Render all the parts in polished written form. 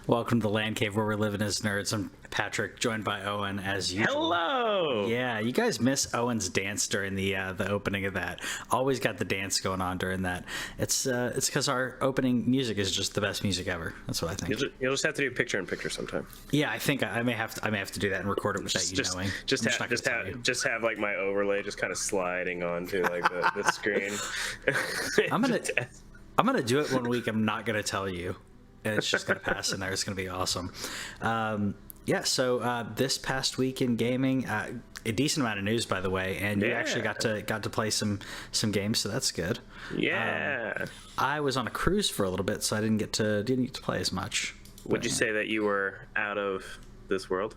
Welcome to the TheLanCave, where we're living as nerds. I'm Patrick, joined by Owen as usual. Hello! Yeah, you guys miss Owen's dance during the opening of that. Always got the dance going on during that. It's because our opening music is just the best music ever. That's what I think. You'll just have to do picture-in-picture sometime. Yeah, I think I may have to do that and record it without you knowing. Just have like my overlay just kind of sliding onto like the screen. I'm gonna do it one week. I'm not gonna tell you. And it's just going to pass in there. It's going to be awesome. So this past week in gaming, a decent amount of news, by the way, and you actually got to play some games, so that's good. Yeah. I was on a cruise for a little bit, so I didn't get to play as much. Would you say that you were out of this world?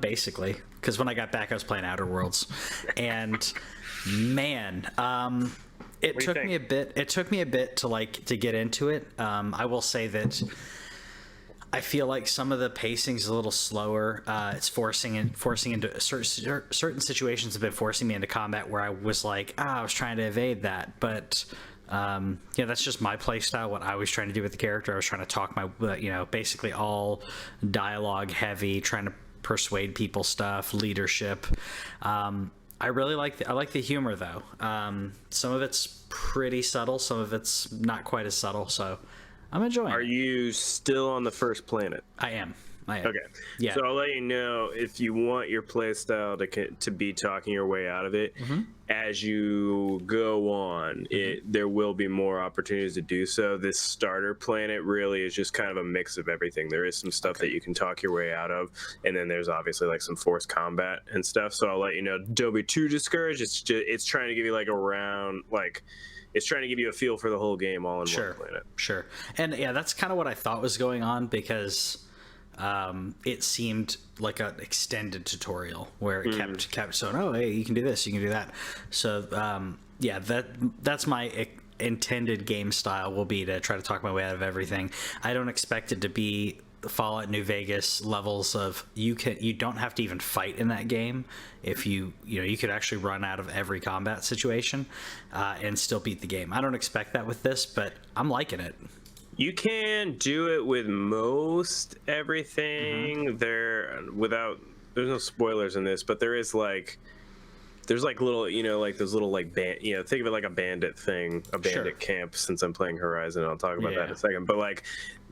Basically, because when I got back, I was playing Outer Worlds, and man. It took me a bit. It took me a bit to get into it. I will say that I feel like some of the pacing's a little slower. It's forcing into certain situations have been forcing me into combat where I was like, I was trying to evade that, but that's just my play style. What I was trying to do with the character, I was trying to talk basically all dialogue heavy, trying to persuade people stuff, leadership. I really like the humor though. Some of it's pretty subtle, some of it's not quite as subtle. So I'm enjoying. Are you still on the first planet? I am. Okay. Yeah. So I'll let you know if you want your playstyle to be talking your way out of it. Mm-hmm. As you go on, there will be more opportunities to do so. This starter planet really is just kind of a mix of everything. There is some stuff that you can talk your way out of, and then there's obviously like some forced combat and stuff. So I'll let you know. Don't be too discouraged. It's trying to give you it's trying to give you a feel for the whole game all in one planet. Sure. And yeah, that's kind of what I thought was going on because it seemed like an extended tutorial where it kept saying, oh, hey, you can do this, you can do that. So that's my intended game style, will be to try to talk my way out of everything. I don't expect it to be Fallout New Vegas levels of you don't have to even fight in that game. If you could actually run out of every combat situation and still beat the game. I don't expect that with this, but I'm liking it. You can do it with most everything. There's no spoilers in this, but there's little, like those little like think of it like a bandit thing, a bandit camp, since I'm playing Horizon. I'll talk about that in a second. But like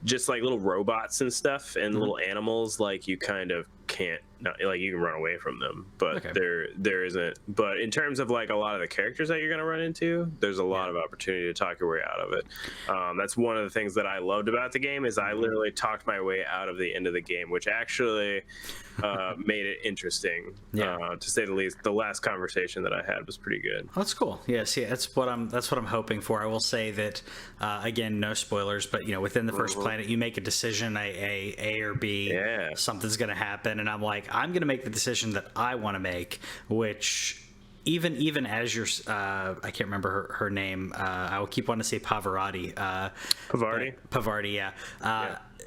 just like little robots and stuff and little animals, like you kind of can't, you can run away from them, but there isn't. But in terms of like a lot of the characters that you're going to run into, there's a lot of opportunity to talk your way out of it. That's one of the things that I loved about the game, is I literally talked my way out of the end of the game, which actually made it interesting, to say the least. The last conversation that I had was pretty good. That's cool. Yes, that's what I'm hoping for. I will say that again, no spoilers, but within the first planet, you make a decision, a or B, something's going to happen, and I'm like, I'm going to make the decision that I want to make, which even as your I can't remember her name, I will keep wanting to say Pavarotti. Pavardi, yeah.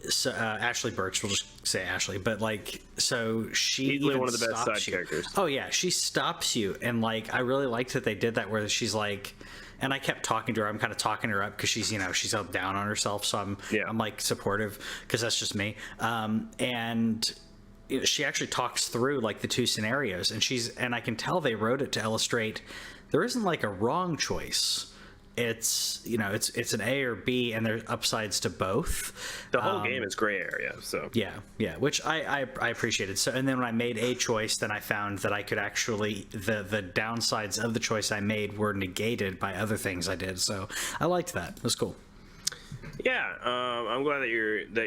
So Ashley Birch, we'll just say Ashley, but like, so she easily one of the best side characters. Oh yeah, she stops you, and like, I really liked that they did that, where she's like, and I kept talking to her. I'm kind of talking her up because she's up down on herself, so I'm like supportive, because that's just me. And she actually talks through like the two scenarios, and I can tell they wrote it to illustrate there isn't like a wrong choice. It's it's an A or B, and there's upsides to both. The whole game is gray area, so yeah, which I appreciated. So, and then when I made a choice, then I found that I could actually the downsides of the choice I made were negated by other things I did. So I liked that. It was cool. Yeah, I'm glad that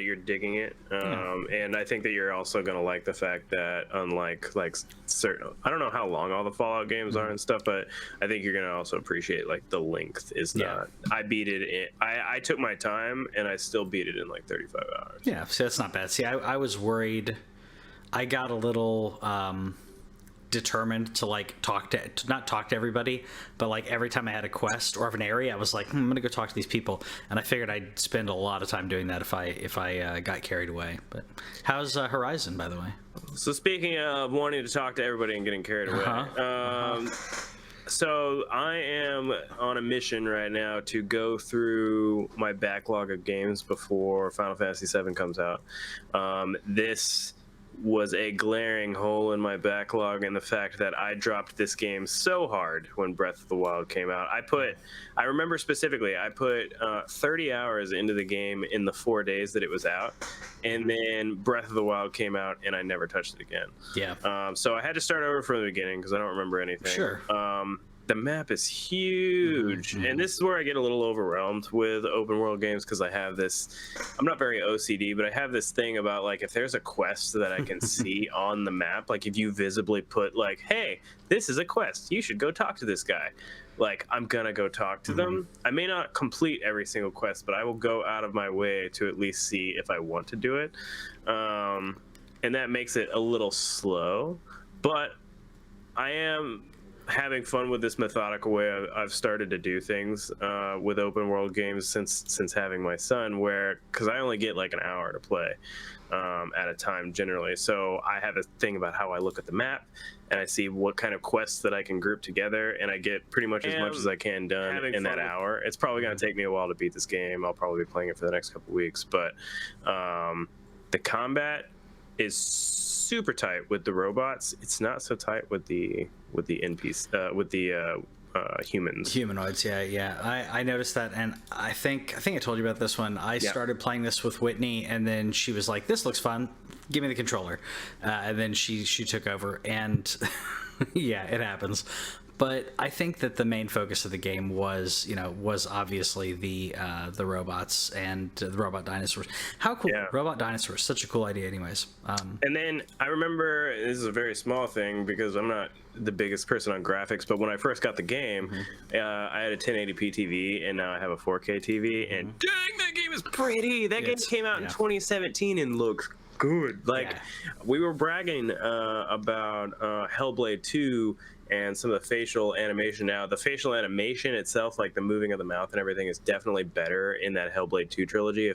you're digging it, and I think that you're also gonna like the fact that, unlike certain, I don't know how long all the Fallout games are and stuff, but I think you're gonna also appreciate like the length is not. I beat it. I took my time, and I still beat it in like 35 hours. Yeah, so that's not bad. See, I was worried. I got a little determined to like not talk to everybody, but like every time I had a quest or of an area, I was like, I'm gonna go talk to these people, and I figured I'd spend a lot of time doing that if I got carried away. But how's Horizon, by the way? So speaking of wanting to talk to everybody and getting carried away, So I am on a mission right now to go through my backlog of games before Final Fantasy VII comes out. This was a glaring hole in my backlog, and the fact that I dropped this game so hard when Breath of the Wild came out. I remember specifically, I put 30 hours into the game in the 4 days that it was out, and then Breath of the Wild came out, and I never touched it again. Yeah. So I had to start over from the beginning because I don't remember anything. Sure. The map is huge, and this is where I get a little overwhelmed with open world games because I have this. I'm not very OCD, but I have this thing about like if there's a quest that I can see on the map, like if you visibly put like, "Hey, this is a quest. You should go talk to this guy." Like I'm gonna go talk to them. I may not complete every single quest, but I will go out of my way to at least see if I want to do it, and that makes it a little slow, but I am having fun with this methodical way I've started to do things with open world games since having my son, where because I only get like an hour to play at a time generally, so I have a thing about how I look at the map and I see what kind of quests that I can group together, and I get pretty much as I can done in that hour. It's probably going to take me a while to beat this game. I'll probably be playing it for the next couple weeks, but the combat is super tight with the robots. It's not so tight with the NPCs, with the humanoids. Yeah. I noticed that, and I think I told you about this one. I started playing this with Whitney, and then she was like, "This looks fun. Give me the controller," and then she took over, and yeah, it happens. But I think that the main focus of the game was obviously the robots and the robot dinosaurs. How cool! Yeah. Robot dinosaurs, such a cool idea, anyways. And then I remember, this is a very small thing because I'm not the biggest person on graphics, but when I first got the game, I had a 1080p TV, and now I have a 4K TV, and dang, that game is pretty. That game came out in 2017 and looks good. Like we were bragging about Hellblade 2 and some of the facial animation. Now the facial animation itself, like the moving of the mouth and everything, is definitely better in that Hellblade 2 trilogy,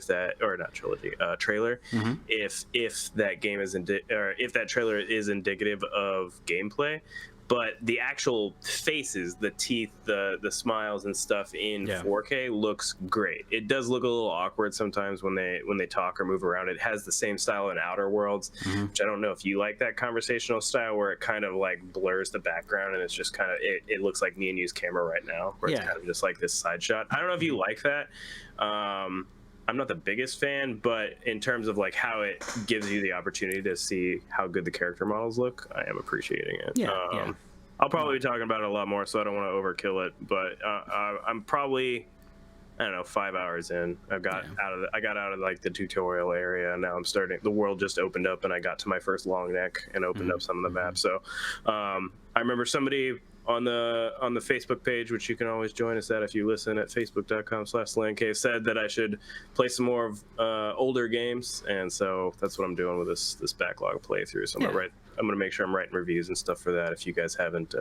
trailer. If that game is if that trailer is indicative of gameplay. But the actual faces, the teeth, the smiles and stuff in 4K looks great. It does look a little awkward sometimes when they talk or move around. It has the same style in Outer Worlds, which I don't know if you like that conversational style where it kind of like blurs the background and it's just kind of it looks like me and you's camera right now, where it's kind of just like this side shot. I don't know if you like that. I'm not the biggest fan, but in terms of like how it gives you the opportunity to see how good the character models look, I am appreciating it. I'll probably be talking about it a lot more, so I don't want to overkill it. But I'm probably, I don't know, 5 hours in. I got out of like the tutorial area, and now I'm starting. The world just opened up, and I got to my first long neck and opened up some of the maps. So I remember somebody on the Facebook page, which you can always join us at if you listen at facebook.com/TheLanCave, said that I should play some more of older games, and so that's what I'm doing with this backlog playthrough. So I'm gonna make sure I'm writing reviews and stuff for that if you guys haven't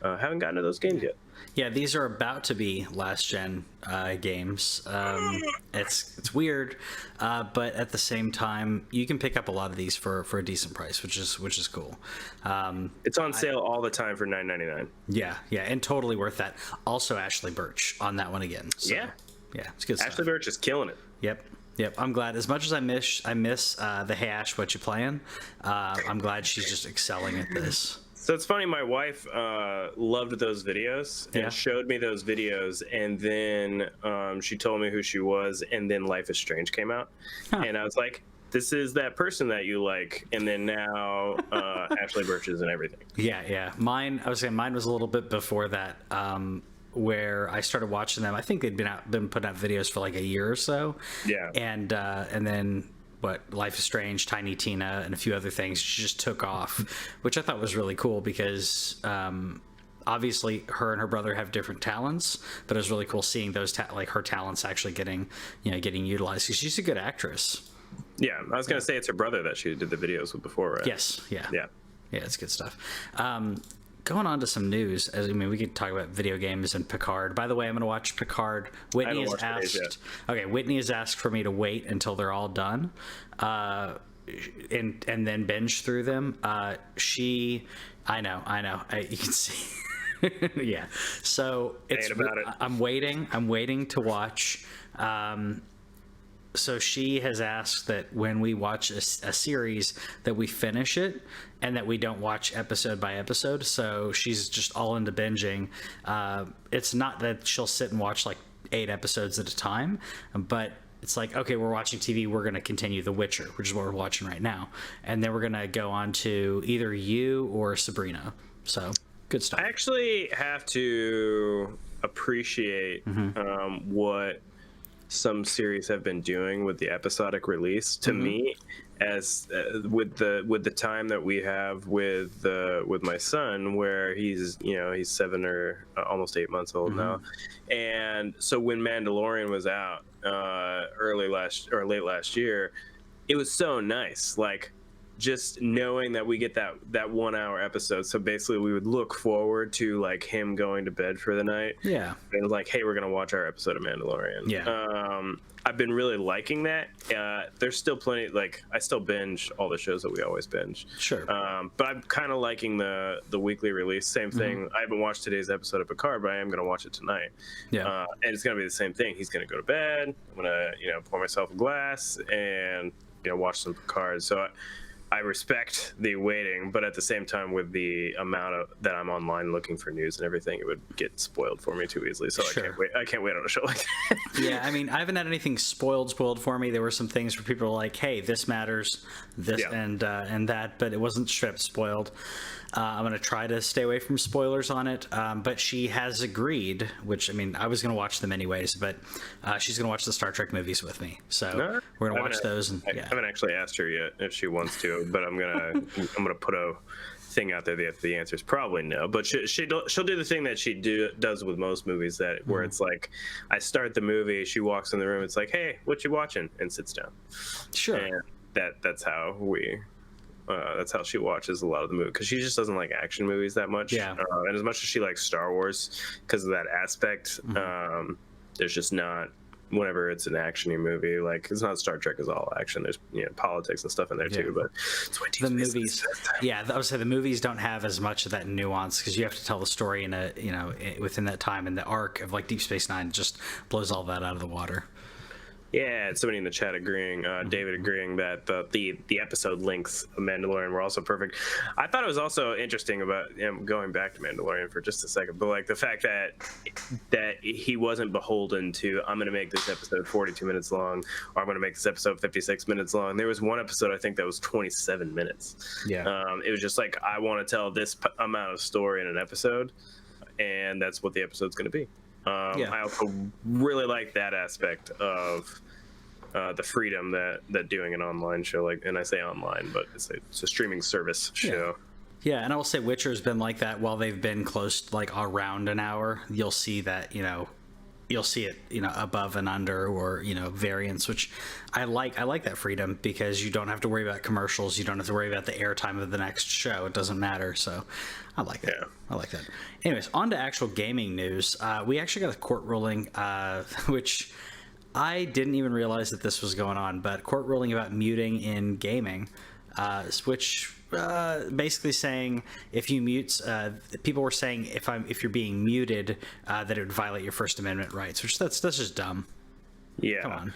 gotten to those games yet. Yeah, these are about to be last gen games. It's weird, but at the same time, you can pick up a lot of these for a decent price, which is cool. It's on sale all the time for $9.99. Yeah, and totally worth that. Also, Ashley Birch on that one again. So, yeah, it's good stuff. Ashley Birch is killing it. Yep. I'm glad. As much as I miss the Hey Ash, what you playing? I'm glad she's just excelling at this. So it's funny, my wife loved those videos and showed me those videos, and then she told me who she was, and then Life is Strange came out. And I was like, this is that person that you like, and then now Ashley Birch is and everything. Yeah. Mine was a little bit before that, where I started watching them. I think they'd been putting out videos for like a year or so. Yeah. And then Life is Strange, Tiny Tina, and a few other things just took off, which I thought was really cool because obviously her and her brother have different talents, but it was really cool seeing those her talents actually getting utilized because she's a good actress. Yeah, I was gonna say it's her brother that she did the videos with before, right? Yes. Yeah, it's good stuff. Going on to some news. We could talk about video games and Picard. By the way, I'm going to watch Picard. Whitney has asked for me to wait until they're all done, and then binge through them. I know. You can see. Yeah. So it's about it. I'm waiting to watch. So she has asked that when we watch a series that we finish it and that we don't watch episode by episode. So she's just all into binging. It's not that she'll sit and watch like 8 episodes at a time, but it's like, okay, we're watching TV, we're going to continue The Witcher, which is what we're watching right now. And then we're going to go on to either you or Sabrina. So good stuff. I actually have to appreciate what some series have been doing with the episodic release. To me, as with the time that we have with my son, where he's 7 or almost 8 months old now, and so when Mandalorian was out late last year, it was so nice, like just knowing that we get that 1 hour episode. So basically we would look forward to like him going to bed for the night, and like, hey, we're gonna watch our episode of Mandalorian. I've been really liking that. There's still plenty, like I still binge all the shows that we always binge, but I'm kind of liking the weekly release. Same thing. I haven't watched today's episode of Picard, but I am gonna watch it tonight, and it's gonna be the same thing. He's gonna go to bed, I'm gonna pour myself a glass and watch some Picard. So I respect the waiting, but at the same time, with the amount of that I'm online looking for news and everything, it would get spoiled for me too easily. So I can't wait on a show like that. Yeah, I mean, I haven't had anything spoiled for me. There were some things where people were like, "Hey, this matters, this and that," but it wasn't straight up spoiled. I'm going to try to stay away from spoilers on it, but she has agreed, which, I mean, I was going to watch them anyways, but she's going to watch the Star Trek movies with me. So we're going to watch those. And, I haven't actually asked her yet if she wants to, but I'm gonna put a thing out there that the answer is probably no. But she'll do the thing that she does with most movies, that where it's like, I start the movie, she walks in the room, it's like, hey, what you watching, and sits down. And that's how we. That's how she watches a lot of the movie, because she just doesn't like action movies that much. And as much as she likes Star Wars because of that aspect, there's just not, whenever it's an action-y movie, like it's not Star Trek is all action. There's politics and stuff in there too, but it's what the movies. I would say the movies don't have as much of that nuance, because you have to tell the story in a within that time, and the arc of like Deep Space Nine just blows all that out of the water. Yeah, somebody in the chat agreeing, David agreeing that the episode lengths of Mandalorian were also perfect. I thought it was also interesting about going back to Mandalorian for just a second, but like the fact that he wasn't beholden to, I'm going to make this episode 42 minutes long, or I'm going to make this episode 56 minutes long. There was one episode, I think, that was 27 minutes. It was just like, I want to tell this amount of story in an episode, and that's what the episode's going to be. I also really like that aspect of the freedom that doing an online show, like, and I say online, but it's a streaming service show. Yeah, and I will say Witcher's been like that while they've been close, like around an hour. You'll see that, you'll see it, above and under, or, variants, which I like that freedom, because you don't have to worry about commercials. You don't have to worry about the airtime of the next show. It doesn't matter. So I like that. I like that. Anyways, on to actual gaming news. We actually got a court ruling, which I didn't even realize that this was going on, but court ruling about muting in gaming, which basically saying if you mute, people were saying if you're being muted, that it would violate your First Amendment rights, which that's just dumb. Yeah. Come on.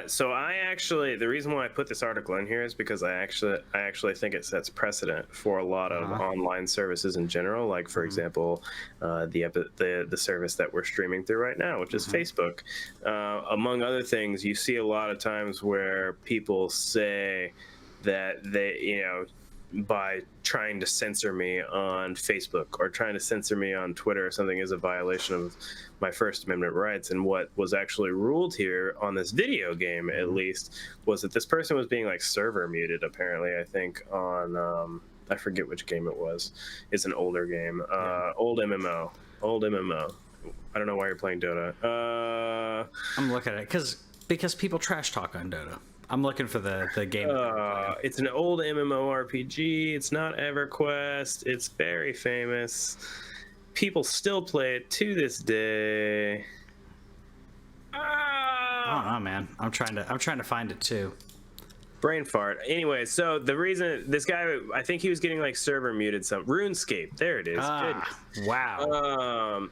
So the reason why I put this article in here is because I actually think it sets precedent for a lot of online services in general. Like, for example, the service that we're streaming through right now, which is Facebook. Among other things, you see a lot of times where people say that they, by trying to censor me on Facebook or trying to censor me on Twitter or something is a violation of my First Amendment rights. And what was actually ruled here on this video game, at least, was that this person was being like server muted, apparently, I think, on I forget which game it was. It's an older game. Old MMO. I don't know why you're playing Dota. I'm looking at it because people trash talk on Dota. I'm looking for the game. It's an old MMORPG. It's not EverQuest. It's very famous. People still play it to this day. I don't know, man. I'm trying to find it too. Brain fart. Anyway, so the reason this guy, I think he was getting like server muted. Some RuneScape. There it is. Wow.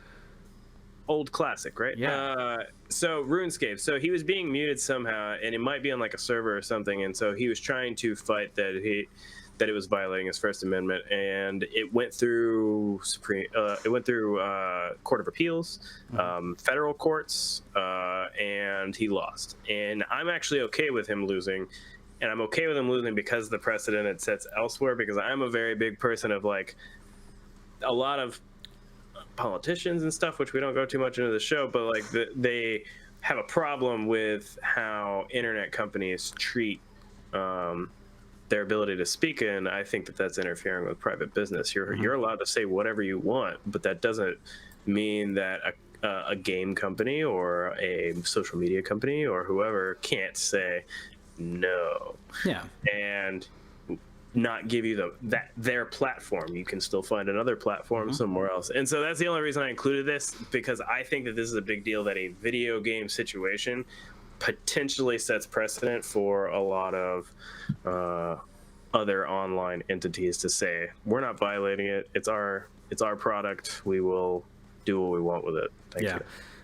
Old classic, right? Yeah. So RuneScape. So he was being muted somehow, and it might be on like a server or something. And so he was trying to fight that it was violating his First Amendment, and it went through Court of Appeals, federal courts, and he lost. And I'm actually okay with him losing. And I'm okay with him losing because of the precedent it sets elsewhere, because I'm a very big person of like a lot of politicians and stuff, which we don't go too much into the show, but like they have a problem with how internet companies treat their ability to speak, and I think that that's interfering with private business. You're allowed to say whatever you want, but that doesn't mean that a game company or a social media company or whoever can't say no. Yeah. And not give you their platform. You can still find another platform somewhere else. And so that's the only reason I included this, because I think that this is a big deal, that a video game situation potentially sets precedent for a lot of other online entities to say, we're not violating it. It's our product. We will do what we want with it. Thank you.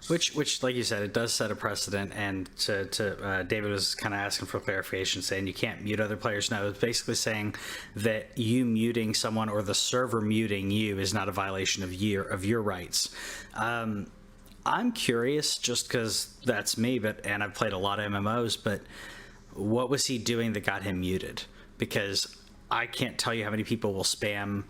Which, like you said, it does set a precedent. And to David was kind of asking for clarification, saying you can't mute other players. No, it's basically saying that you muting someone or the server muting you is not a violation of your rights. I'm curious, just because that's me, and I've played a lot of MMOs, but what was he doing that got him muted? Because I can't tell you how many people will spam,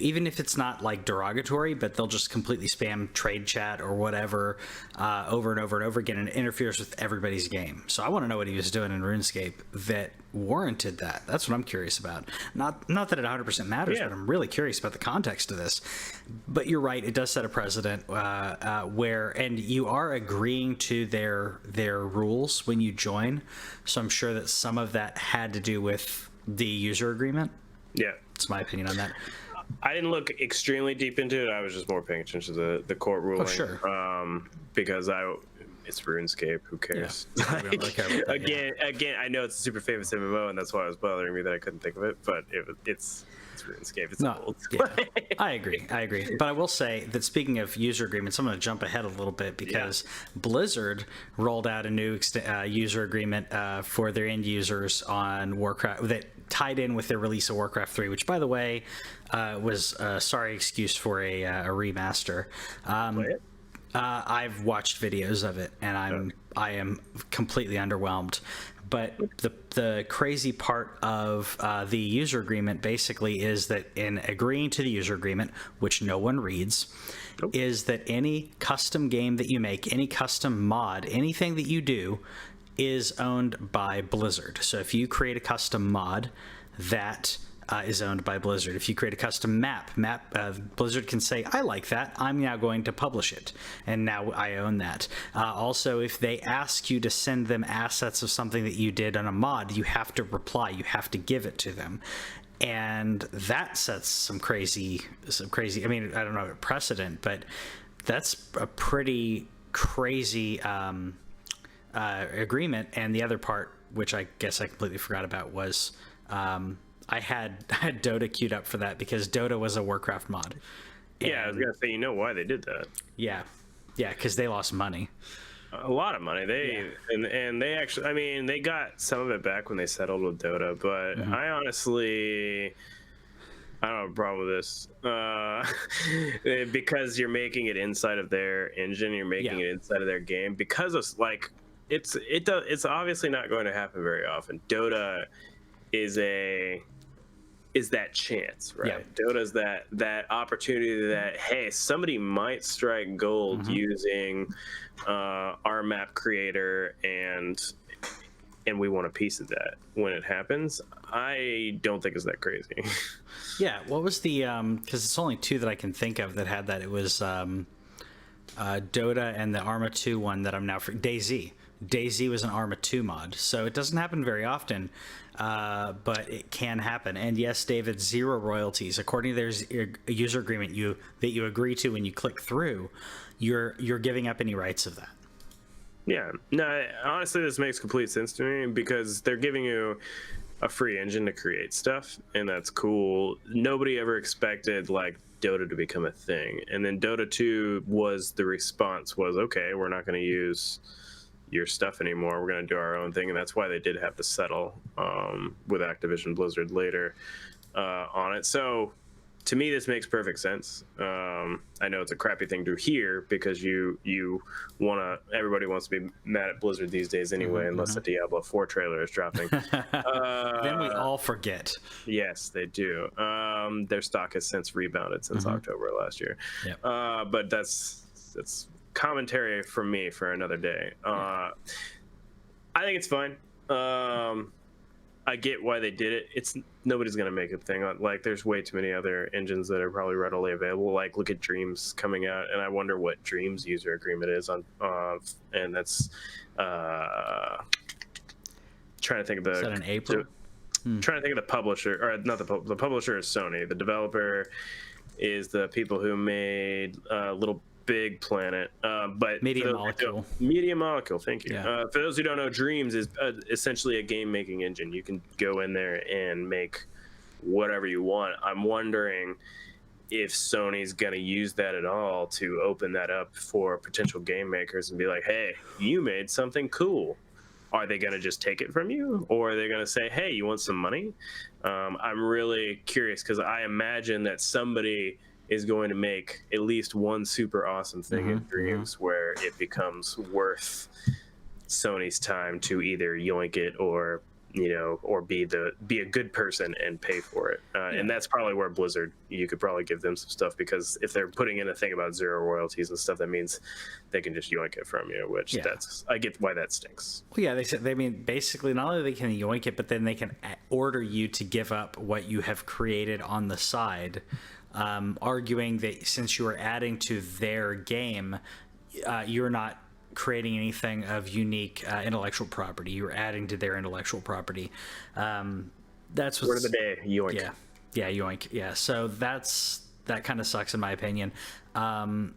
even if it's not like derogatory, but they'll just completely spam trade chat or whatever over and over and over again, and it interferes with everybody's game. So I want to know what he was doing in RuneScape that warranted that. That's what I'm curious about. Not that it 100% matters, but I'm really curious about the context of this. But you're right, it does set a precedent where, and you are agreeing to their rules when you join. So I'm sure that some of that had to do with the user agreement. Yeah, that's my opinion on that. I didn't look extremely deep into it. I was just more paying attention to the court ruling. Oh, sure. Because it's RuneScape. Who cares? Yeah. Again, I know it's a super famous MMO, and that's why it was bothering me that I couldn't think of it. But it's RuneScape. It's old. Yeah, I agree. But I will say that, speaking of user agreements, I'm going to jump ahead a little bit, because Blizzard rolled out a new user agreement for their end users on Warcraft that tied in with their release of Warcraft 3, which, by the way, was a sorry excuse for a remaster. I've watched videos of it, and I am completely underwhelmed. But the crazy part of the user agreement basically is that in agreeing to the user agreement, which no one reads, is that any custom game that you make, any custom mod, anything that you do is owned by Blizzard. So if you create a custom mod, that is owned by Blizzard. If you create a custom map, Blizzard can say, I like that, I'm now going to publish it, and now I own that. Also, if they ask you to send them assets of something that you did on a mod, you have to reply, you have to give it to them. And that sets some crazy, I mean, I don't know, precedent, but that's a pretty crazy agreement. And the other part, which I guess I completely forgot about, was I had Dota queued up for that, because Dota was a Warcraft mod. Yeah, I was gonna say, you know why they did that? Yeah, because they lost money. A lot of money. And they actually, I mean, they got some of it back when they settled with Dota, but I honestly, I don't have a problem with this because you're making it inside of their engine, you're making it inside of their game, because of like it's obviously not going to happen very often. Dota is that chance, right? Dota's that opportunity that, hey, somebody might strike gold using our map creator, and we want a piece of that when it happens. I don't think it's that crazy. Yeah, what was the because it's only two that I can think of that had that. It was Dota and the Arma 2 one that I'm now DayZ. DayZ was an Arma 2 mod, so it doesn't happen very often, but it can happen. And yes, David, 0 royalties. According to their user agreement that you agree to when you click through, you're giving up any rights of that. Yeah. No, honestly, this makes complete sense to me because they're giving you a free engine to create stuff, and that's cool. Nobody ever expected like Dota to become a thing, and then Dota 2 was the response was, okay, we're not going to use your stuff anymore. We're going to do our own thing, and that's why they did have to settle with Activision Blizzard later on it. So to me, this makes perfect sense. I know it's a crappy thing to hear because you want to. Everybody wants to be mad at Blizzard these days anyway, unless the Diablo 4 trailer is dropping. Then we all forget. Yes, they do. Their stock has since rebounded since October last year. Yep. But that's commentary from me for another day. I think it's fine. I get why they did it. It's nobody's gonna make a thing on, like, there's way too many other engines that are probably readily available. Like, look at Dreams coming out, and I wonder what Dreams user agreement is on. And that's trying to think of the. Is that in April? Trying to think of the publisher, or not the publisher is Sony. The developer is the people who made Little Big Planet, but Media Molecule. Media Molecule, thank you. Yeah. For those who don't know, Dreams is essentially a game making engine. You can go in there and make whatever you want. I'm wondering if Sony's going to use that at all to open that up for potential game makers and be like, hey, you made something cool. Are they going to just take it from you, or are they going to say, hey, you want some money? I'm really curious because I imagine that somebody is going to make at least one super awesome thing in Dreams where it becomes worth Sony's time to either yoink it or, you know, or be a good person and pay for it. And that's probably where Blizzard, you could probably give them some stuff, because if they're putting in a thing about zero royalties and stuff, that means they can just yoink it from you, which I get why that stinks. Well, yeah, they mean basically not only they can yoink it, but then they can order you to give up what you have created on the side. Arguing that since you are adding to their game, you're not creating anything of unique intellectual property. You're adding to their intellectual property. That's what's, word of the day, yoink. Yeah, yoink. Yeah, so that kind of sucks in my opinion. And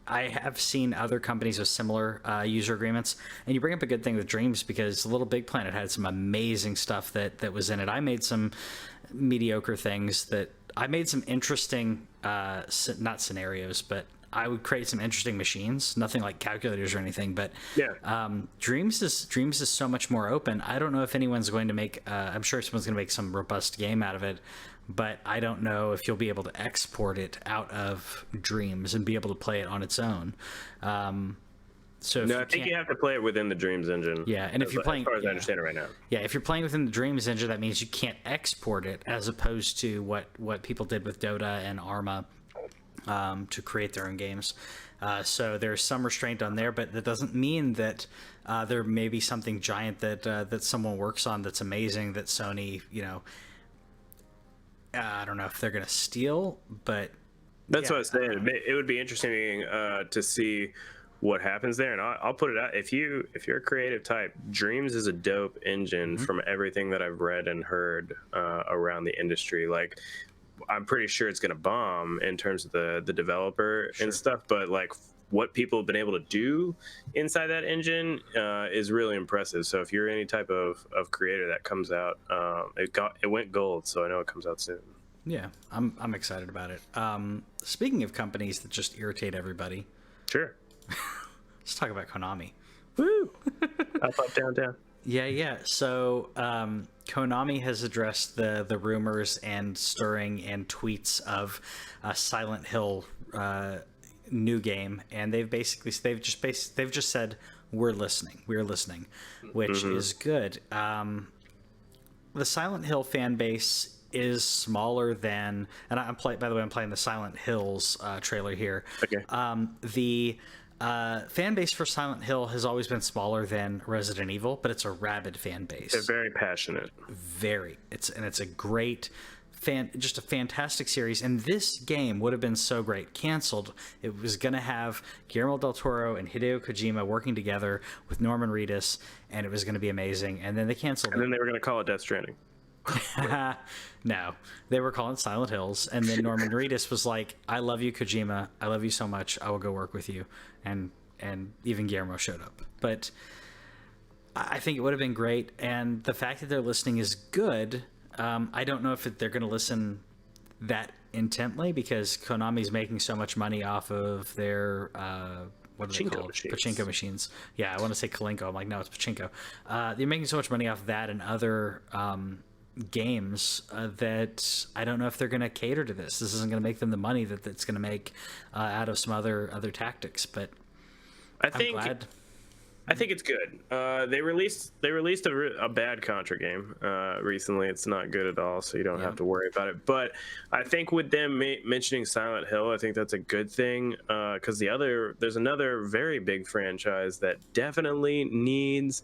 I have seen other companies with similar user agreements, and you bring up a good thing with Dreams, because Little Big Planet had some amazing stuff that was in it. I made some mediocre things that I made some interesting, not scenarios, but I would create some interesting machines. Nothing like calculators or anything, but Dreams is so much more open. I don't know if anyone's going to make. I'm sure someone's going to make some robust game out of it, but I don't know if you'll be able to export it out of Dreams and be able to play it on its own. So I think you have to play it within the Dreams engine. Yeah, and if you're playing, as far as I understand it right now. Yeah, if you're playing within the Dreams engine, that means you can't export it, as opposed to what people did with Dota and Arma to create their own games. So there's some restraint on there, but that doesn't mean that there may be something giant that someone works on that's amazing that Sony, I don't know if they're going to steal, but that's what I was saying. It would be interesting to see what happens there, and I'll put it out. If you're a creative type, Dreams is a dope engine from everything that I've read and heard around the industry. Like, I'm pretty sure it's going to bomb in terms of the developer and stuff, but like what people have been able to do inside that engine is really impressive. So if you're any type of creator that comes out, it went gold, so I know it comes out soon. Yeah, I'm excited about it. Speaking of companies that just irritate everybody, sure. Let's talk about Konami. Woo! Up, down, down. Yeah. So Konami has addressed the rumors and stirring and tweets of a Silent Hill new game, and they've just said we're listening, which is good. The Silent Hill fan base is smaller than, and I'm playing the Silent Hills trailer here. Okay. The fan base for Silent Hill has always been smaller than Resident Evil, but it's a rabid fan base. They're very passionate. It's a great just a fantastic series. And this game would have been so great. Canceled. It was going to have Guillermo del Toro and Hideo Kojima working together with Norman Reedus, and it was going to be amazing. And then they canceled it. And then they were going to call it Death Stranding. No, they were calling Silent Hills, and then Norman Reedus was like, I love you, Kojima, I love you so much, I will go work with you. And even Guillermo showed up. But I think it would have been great, and the fact that they're listening is good. I don't know if they're going to listen that intently, because Konami's making so much money off of their what are they called? Pachinko machines. Yeah, I want to say Kalinko. I'm like, no, it's Pachinko. They're making so much money off of that and other games that I don't know if they're going to cater to this. This isn't going to make them the money that it's going to make out of some other tactics. But I'm glad. I think it's good. They released a bad Contra game recently. It's not good at all, so you don't have to worry about it. But I think with them mentioning Silent Hill, I think that's a good thing, because there's another very big franchise that definitely needs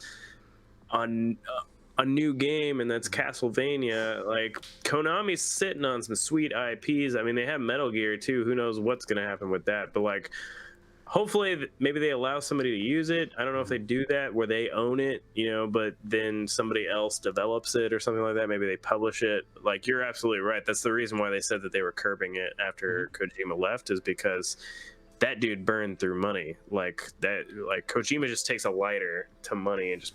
a new game, and that's Castlevania. Like, Konami's sitting on some sweet IPs. I mean, they have Metal Gear too. Who knows what's going to happen with that? But like, hopefully maybe they allow somebody to use it. I don't know if they do that where they own it, but then somebody else develops it or something like that. Maybe they publish it. Like, you're absolutely right. That's the reason why they said that they were curbing it after Kojima left, is because that dude burned through money. Like Kojima just takes a lighter to money and just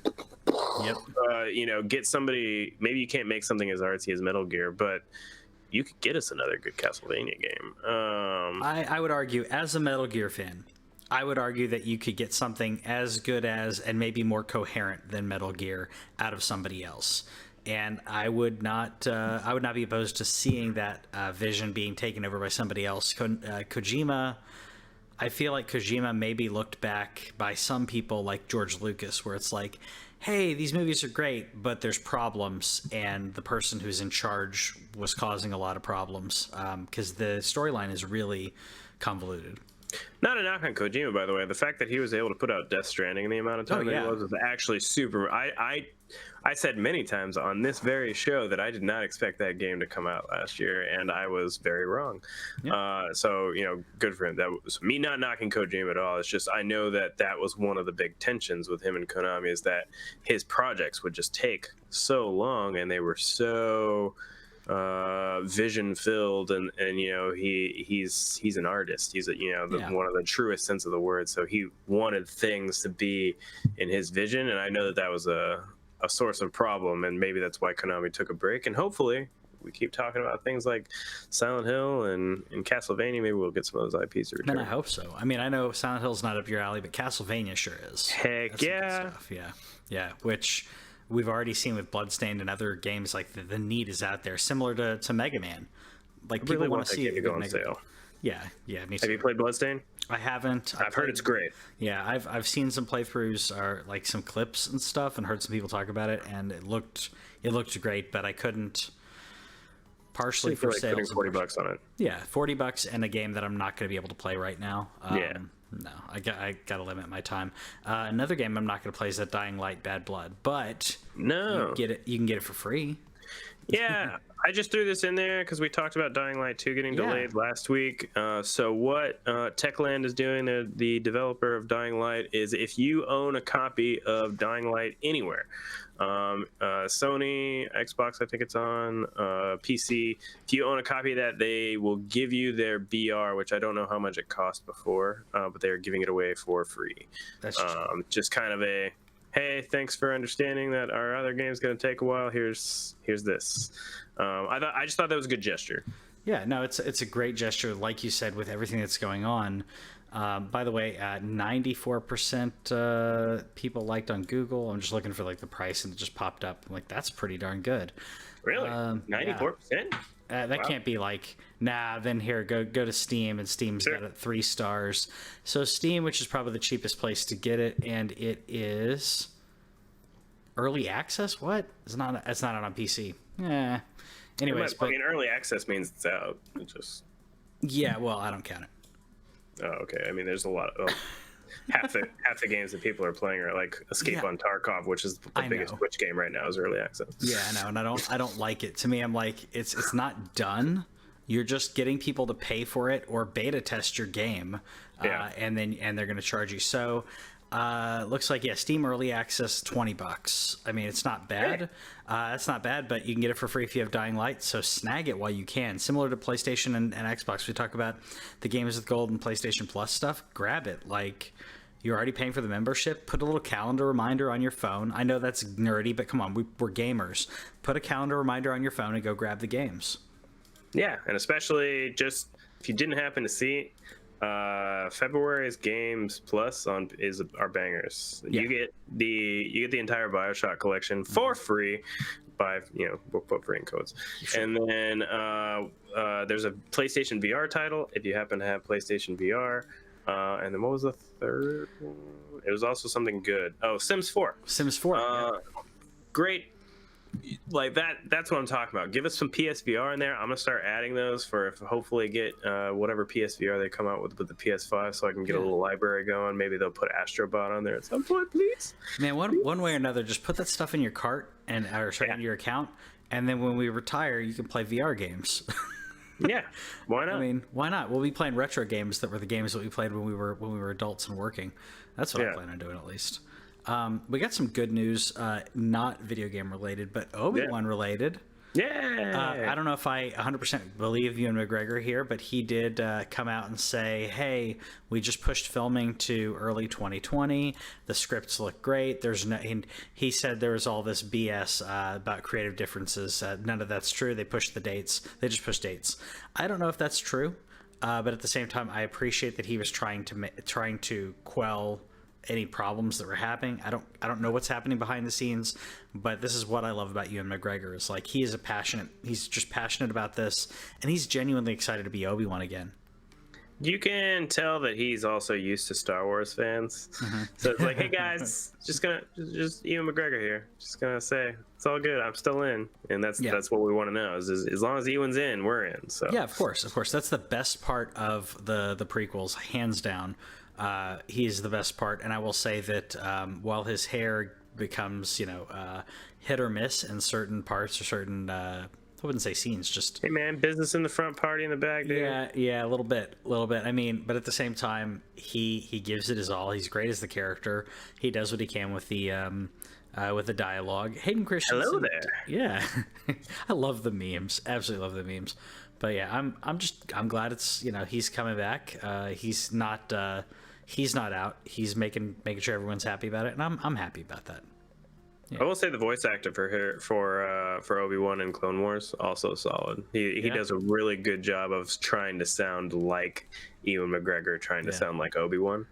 get somebody. Maybe you can't make something as artsy as Metal Gear, but you could get us another good Castlevania game. I would argue, as a Metal Gear fan, I would argue that you could get something as good as, and maybe more coherent than, Metal Gear out of somebody else. And I would not be opposed to seeing that vision being taken over by somebody else. Kojima, I feel like Kojima maybe looked back by some people like George Lucas, where it's like, hey, these movies are great, but there's problems, and the person who's in charge was causing a lot of problems, because the storyline is really convoluted. Not a knock on Kojima, by the way. The fact that he was able to put out Death Stranding in the amount of time that he was actually super. I said many times on this very show that I did not expect that game to come out last year, and I was very wrong. Yeah. So good for him. That was me not knocking Kojima at all. It's just I know that was one of the big tensions with him and Konami, is that his projects would just take so long, and they were so vision filled, and he's an artist. He's one of the truest sense of the word. So he wanted things to be in his vision, and I know that was a source of problem, and maybe that's why Konami took a break. And hopefully we keep talking about things like Silent Hill and Castlevania. Maybe we'll get some of those IPs to return. And I hope so. I mean, I know Silent Hill's not up your alley, but Castlevania sure is. Heck yeah. Yeah, which we've already seen with Bloodstained and other games. Like the need is out there, similar to Mega Man. Like, people really want to see it go on sale. Yeah, me too. Have you played Bloodstained? I haven't. I've heard it's great. Yeah, I've seen some playthroughs, or like some clips and stuff, and heard some people talk about it, and it looked great, but I couldn't. Partially for sales. $40 on it. Yeah, $40 and a game that I'm not going to be able to play right now. No, I got to limit my time. Another game I'm not going to play is that Dying Light Bad Blood, but you can get it for free. Yeah, I just threw this in there because we talked about Dying Light 2 getting delayed last week. So what Techland is doing, the developer of Dying Light, is if you own a copy of Dying Light anywhere, Sony, Xbox, I think it's on, PC, if you own a copy of that, they will give you their BR, which I don't know how much it cost before, but they're giving it away for free. That's just kind of a, hey, thanks for understanding that our other game's going to take a while. Here's this. I just thought that was a good gesture. Yeah, no, it's a great gesture, like you said, with everything that's going on. By the way, 94% people liked on Google. I'm just looking for like the price, and it just popped up. I'm like, that's pretty darn good. Really? 94%? That can't be like, nah, then here, go to Steam, and Steam's got it 3 stars. So Steam, which is probably the cheapest place to get it, and it is early access? What? It's not on PC. Yeah. Anyways, early access means it's out. It just... Yeah, well, I don't count it. Oh, okay. I mean, there's a lot of... half the games that people are playing are like Escape on Tarkov, which is the biggest Twitch game right now, is early access. Yeah, I know, and I don't like it. To me, I'm like, it's not done. You're just getting people to pay for it or beta test your game, and they're going to charge you. So, looks like Steam early access $20. I mean, it's not bad. Hey. It's not bad, but you can get it for free if you have Dying Light. So snag it while you can. Similar to PlayStation and Xbox, we talk about the games with gold and PlayStation Plus stuff. Grab it, You're already paying for the membership. Put a little calendar reminder on your phone. I know that's nerdy, but come on, we're gamers. Put a calendar reminder on your phone and go grab the games. Yeah, and especially just if you didn't happen to see, February's Games Plus is our bangers. Yeah. You get the entire BioShock collection for free. We'll put free in codes. Sure. And then there's a PlayStation VR title if you happen to have PlayStation VR. And then what was the third one? It was also something good. Oh, Sims 4. Sims 4. Yeah. Great. Like that's what I'm talking about. Give us some PSVR in there. I'm gonna start adding those for hopefully get whatever PSVR they come out with the PS5, so I can get a little library going. Maybe they'll put Astrobot on there at some point, please. Man, one way or another, just put that stuff in your cart into your account, and then when we retire, you can play VR games. Yeah, why not? I mean, why not? We'll be playing retro games that were the games that we played when we were adults and working. That's what I plan on doing, at least. We got some good news, not video game related, but Obi Wan related. Yeah. I don't know if I 100% believe Ewan McGregor here, but he did come out and say, "Hey, we just pushed filming to early 2020. The scripts look great. And he said there was all this BS about creative differences. None of that's true. They pushed the dates. They just pushed dates. I don't know if that's true, but at the same time, I appreciate that he was trying to quell any problems that were happening. I don't know what's happening behind the scenes, but this is what I love about Ewan McGregor. Is like he's just passionate about this, and he's genuinely excited to be Obi Wan again. You can tell that he's also used to Star Wars fans. Mm-hmm. So it's like, hey guys, just Ewan McGregor here. Just gonna say it's all good. I'm still in, and that's what we want to know. Is as long as Ewan's in, we're in. So yeah, of course. That's the best part of the prequels, hands down. He's the best part, and I will say that while his hair becomes hit or miss in certain parts or certain I wouldn't say scenes, just hey man, business in the front, party in the back, dude. Yeah, a little bit. I mean, but at the same time, he gives it his all. He's great as the character. He does what he can with the dialogue. Hayden Christensen. Hello there. Yeah, I love the memes. Absolutely love the memes. But yeah, I'm glad it's he's coming back. He's not out. He's making sure everyone's happy about it, and I'm happy about that. Yeah. I will say the voice actor for Obi-Wan in Clone Wars also solid. He does a really good job of trying to sound like Ewan McGregor, trying to sound like Obi-Wan.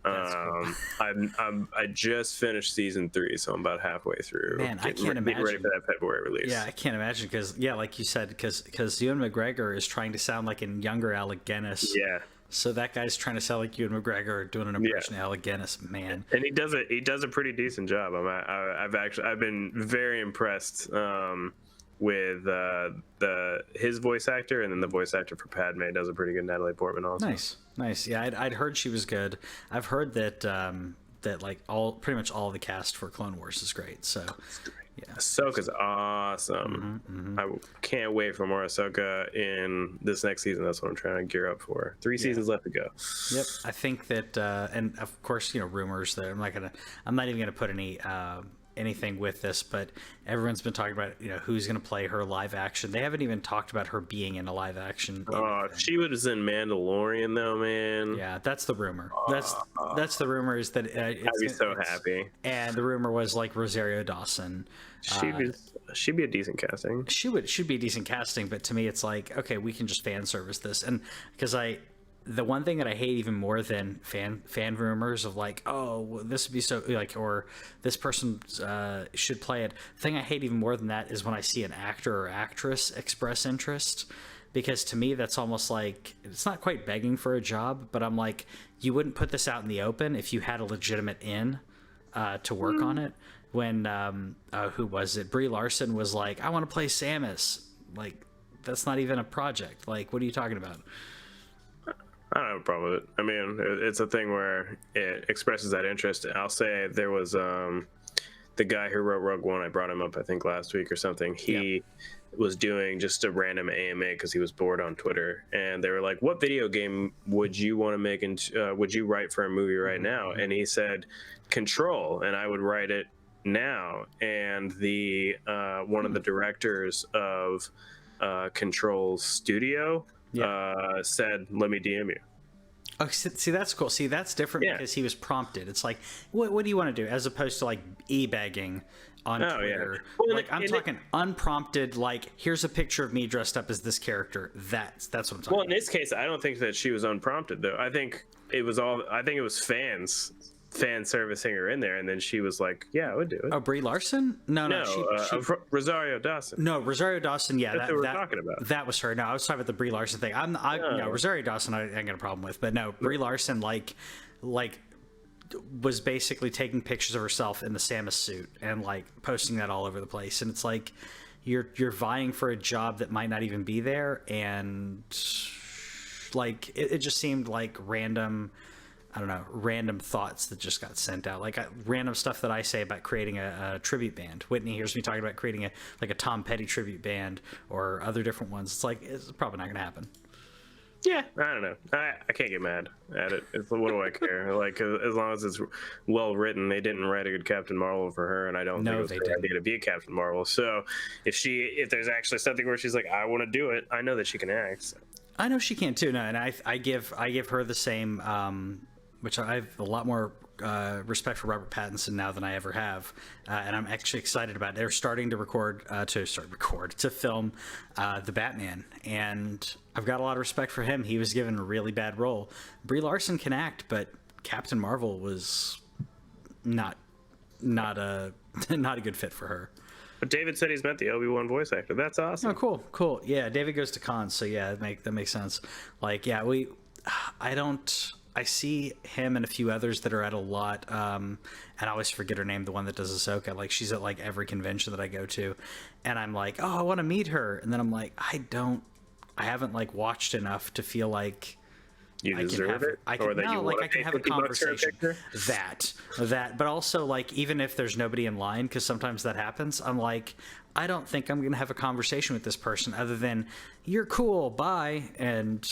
Cool. I just finished season 3, so I'm about halfway through. Man, I can't imagine. Getting ready for that February release. Yeah, I can't imagine because like you said, because Ewan McGregor is trying to sound like a younger Alec Guinness. Yeah. So that guy's trying to sound like Ewan McGregor doing an impression of Alec Guinness, man. And he does a pretty decent job. I've been very impressed with his voice actor, and then the voice actor for Padme does a pretty good Natalie Portman also. Nice. Yeah, I'd heard she was good. I've heard that like pretty much all of the cast for Clone Wars is great. So yeah, Ahsoka's awesome. Mm-hmm. I can't wait for more Ahsoka in this next season. That's what I'm trying to gear up for. 3 seasons left to go. Yep, I think that, and of course, rumors that I'm not even gonna put anything with this, but everyone's been talking about who's going to play her live action. They haven't even talked about her being in a live action. She was in Mandalorian though, man. Yeah, that's the rumor. That's the rumor is that I'd be so happy. And the rumor was like Rosario Dawson. She'd be a decent casting. Should be a decent casting, but to me it's like, okay, we can just fan service this. And because the one thing that I hate even more than fan rumors of like, oh, this would be so like, or this person should play it. The thing I hate even more than that is when I see an actor or actress express interest, because to me that's almost like, it's not quite begging for a job, but I'm like, you wouldn't put this out in the open if you had a legitimate to work on it. When who was it? Brie Larson was like, I want to play Samus. Like, that's not even a project. Like, what are you talking about? I don't have a problem with it. I mean, it's a thing where it expresses that interest. I'll say there was the guy who wrote Rogue One. I brought him up, I think, last week or something. He was doing just a random AMA because he was bored on Twitter. And they were like, what video game would you want to make and would you write for a movie right now? And he said, Control. And I would write it now. And the one of the directors of Control's studio said, let me DM you. Oh, see, that's cool. See, that's different because he was prompted. It's like, what do you want to do? As opposed to like e-begging on Twitter. Yeah. Well, like I'm talking unprompted. Like, here's a picture of me dressed up as this character. That's what I'm talking about. Well, in this case, I don't think that she was unprompted though. I think it was fans servicing her in there, and then she was like, "Yeah, I would do it." Oh, Brie Larson? No, Rosario Dawson. No, Rosario Dawson. Yeah, that's what we're talking about. That was her. No, I was talking about the Brie Larson thing. No, Rosario Dawson, I ain't got a problem with, but no, Brie Larson, like, was basically taking pictures of herself in the Samus suit and like posting that all over the place, and it's like, you're vying for a job that might not even be there, and like it just seemed like random thoughts that just got sent out, like random stuff that I say about creating a tribute band. Whitney hears me talking about creating a Tom Petty tribute band or other different ones. It's like, it's probably not going to happen. Yeah, I don't know. I can't get mad at it. What do I care? Like, as long as it's well written. They didn't write a good Captain Marvel for her, and I don't think it was a good idea to be a Captain Marvel. So if there's actually something where she's like, I want to do it, I know that she can act. So. I know she can too. No, and I give her the same. Which I have a lot more respect for Robert Pattinson now than I ever have, and I'm actually excited about it. They're starting to to film the Batman, and I've got a lot of respect for him. He was given a really bad role. Brie Larson can act, but Captain Marvel was not a good fit for her. But David said he's met the Obi Wan voice actor. That's awesome. Oh, cool. Yeah, David goes to cons, so yeah, that makes sense. Like, yeah, I see him and a few others that are at a lot, and I always forget her name, the one that does Ahsoka. Like, she's at like every convention that I go to, and I'm like, oh, I want to meet her, and then I'm like, I haven't like watched enough to feel like you deserve it, I can have a conversation. That, but also like, even if there's nobody in line, because sometimes that happens, I'm like, I don't think I'm gonna have a conversation with this person other than, you're cool, bye, and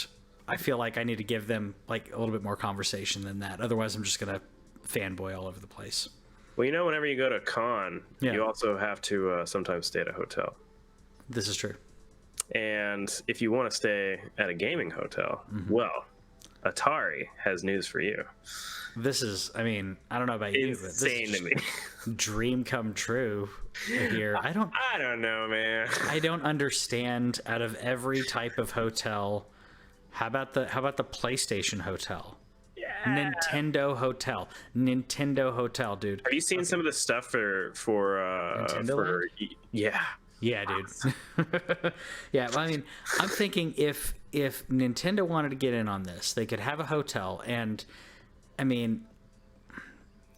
I feel like I need to give them like a little bit more conversation than that. Otherwise, I'm just going to fanboy all over the place. Well, whenever you go to a con, you also have to sometimes stay at a hotel. This is true. And if you want to stay at a gaming hotel, well, Atari has news for you. This is, I don't know about you, but this is to me. Dream come true here. I don't know, man. I don't understand, out of every type of hotel, How about the PlayStation Hotel? Yeah. Nintendo Hotel, dude. Have you seen some of the stuff for Nintendo? Yeah, dude. Yeah, I'm thinking if Nintendo wanted to get in on this, they could have a hotel, and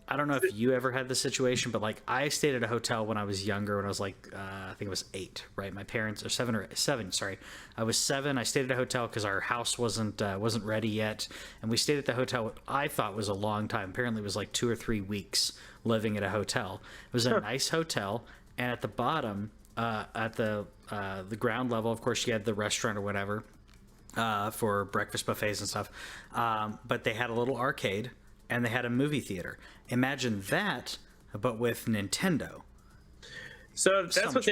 I don't know if you ever had the situation, but like, I stayed at a hotel when I was younger, when I was like, I think it was 8, right? My parents, or 7, sorry. I was 7. I stayed at a hotel because our house wasn't ready yet. And we stayed at the hotel, what I thought was a long time. Apparently it was like 2 or 3 weeks living at a hotel. It was a nice hotel. And at the bottom, at the ground level, of course, you had the restaurant or whatever, for breakfast buffets and stuff. But they had a little arcade, and they had a movie theater. Imagine that, but with Nintendo. So that's what's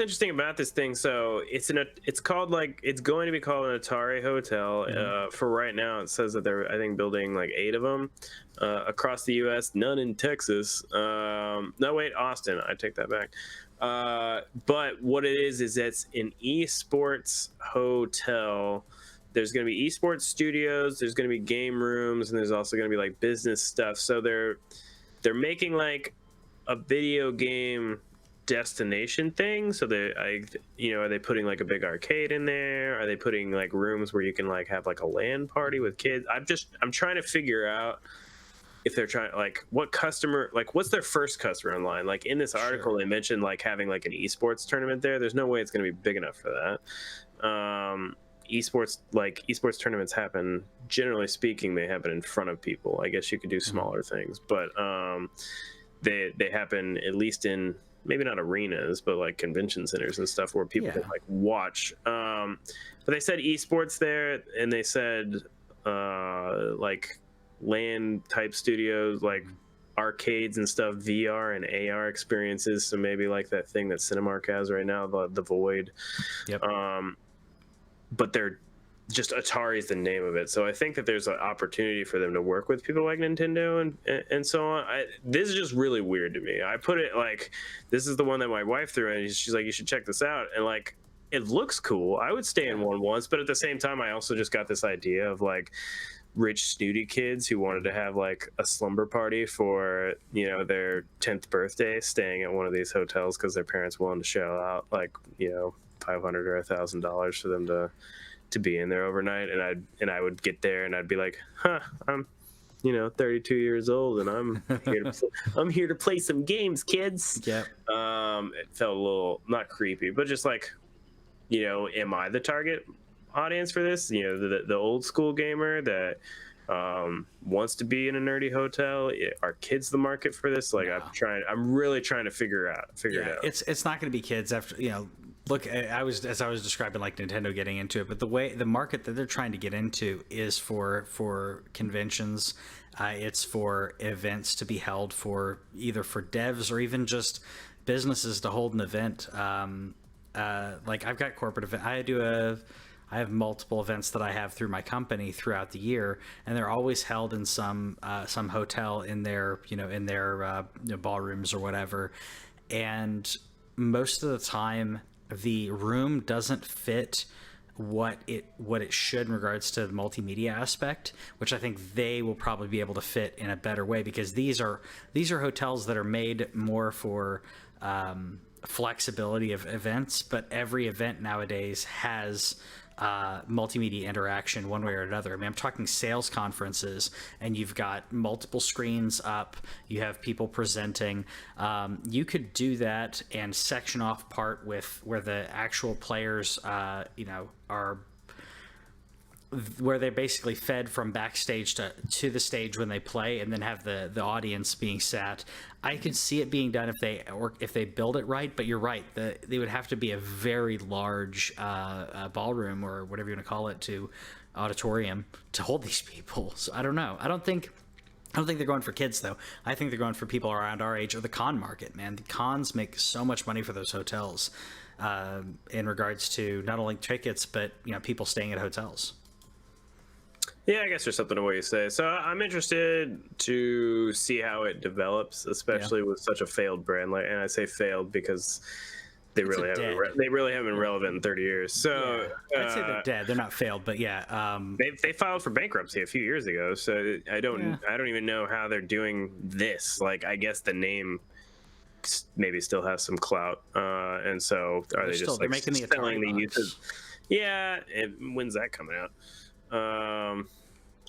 interesting about this thing. So it's going to be called an Atari Hotel. Mm-hmm. For right now, it says that they're, I think, building like 8 of them across the U.S. None in Texas. No, wait, Austin. I take that back. But what it is it's an esports hotel. There's going to be esports studios, there's going to be game rooms, and there's also going to be like business stuff. So they're making like a video game destination thing. So are they putting like a big arcade in there? Are they putting like rooms where you can like have like a LAN party with kids? I'm trying to figure out if they're trying, like, what customer, like, what's their first customer online? Like, in this article, They mentioned like having like an esports tournament there. There's no way it's going to be big enough for that. Esports tournaments happen, generally speaking, they happen in front of people. I guess you could do smaller things, but they happen at least in, maybe not arenas, but like convention centers and stuff where people can like watch. But they said esports there, and they said like LAN type studios, like arcades and stuff, VR and AR experiences. So maybe like that thing that Cinemark has right now, the Void. Yep. But they're just Atari is the name of it. So I think that there's an opportunity for them to work with people like Nintendo and so on. This is just really weird to me. I put it like, this is the one that my wife threw in. She's like, you should check this out. And like, it looks cool. I would stay in one once, but at the same time, I also just got this idea of like rich snooty kids who wanted to have like a slumber party for, you know, their 10th birthday, staying at one of these hotels because their parents willing to shell out like, you know, $500 or $1,000 for them to be in there overnight. And I would get there and I'd be like, I'm, you know, 32 years old and I'm here to play some games, kids. Yep. It felt a little, not creepy, but just like, you know, am I the target audience for this? You know, the old school gamer that wants to be in a nerdy hotel. Are kids the market for this? Like, no. I'm really trying to figure it out. It's not going to be kids after, you know. Look, as I was describing like Nintendo getting into it, but the market that they're trying to get into is for conventions. It's for events to be held for either for devs or even just businesses to hold an event. Like I've got corporate event. I have multiple events that I have through my company throughout the year, and they're always held in some hotel in their ballrooms or whatever. And most of the time, the room doesn't fit what it should in regards to the multimedia aspect, which I think they will probably be able to fit in a better way, because these are hotels that are made more for flexibility of events, but every event nowadays has multimedia interaction one way or another. I mean, I'm talking sales conferences, and you've got multiple screens up, you have people presenting. You could do that and section off part with where the actual players, are, where they're basically fed from backstage to the stage when they play, and then have the audience being sat. I could see it being done if they build it right, but you're right. They would have to be a very large ballroom, or whatever you want to call it, to auditorium, to hold these people. So I don't know. I don't think they're going for kids, though. I think they're going for people around our age, or the con market, man. The cons make so much money for those hotels in regards to not only tickets, but people staying at hotels. Yeah, I guess there's something to what you say. So I'm interested to see how it develops, especially with such a failed brand. And I say failed because they really haven't been relevant in 30 years. So I'd say they're dead. They're not failed, but they filed for bankruptcy a few years ago. So I don't even know how they're doing this. Like, I guess the name maybe still has some clout, and so are they just they're making the Atari the uses? Yeah, when's that coming out? I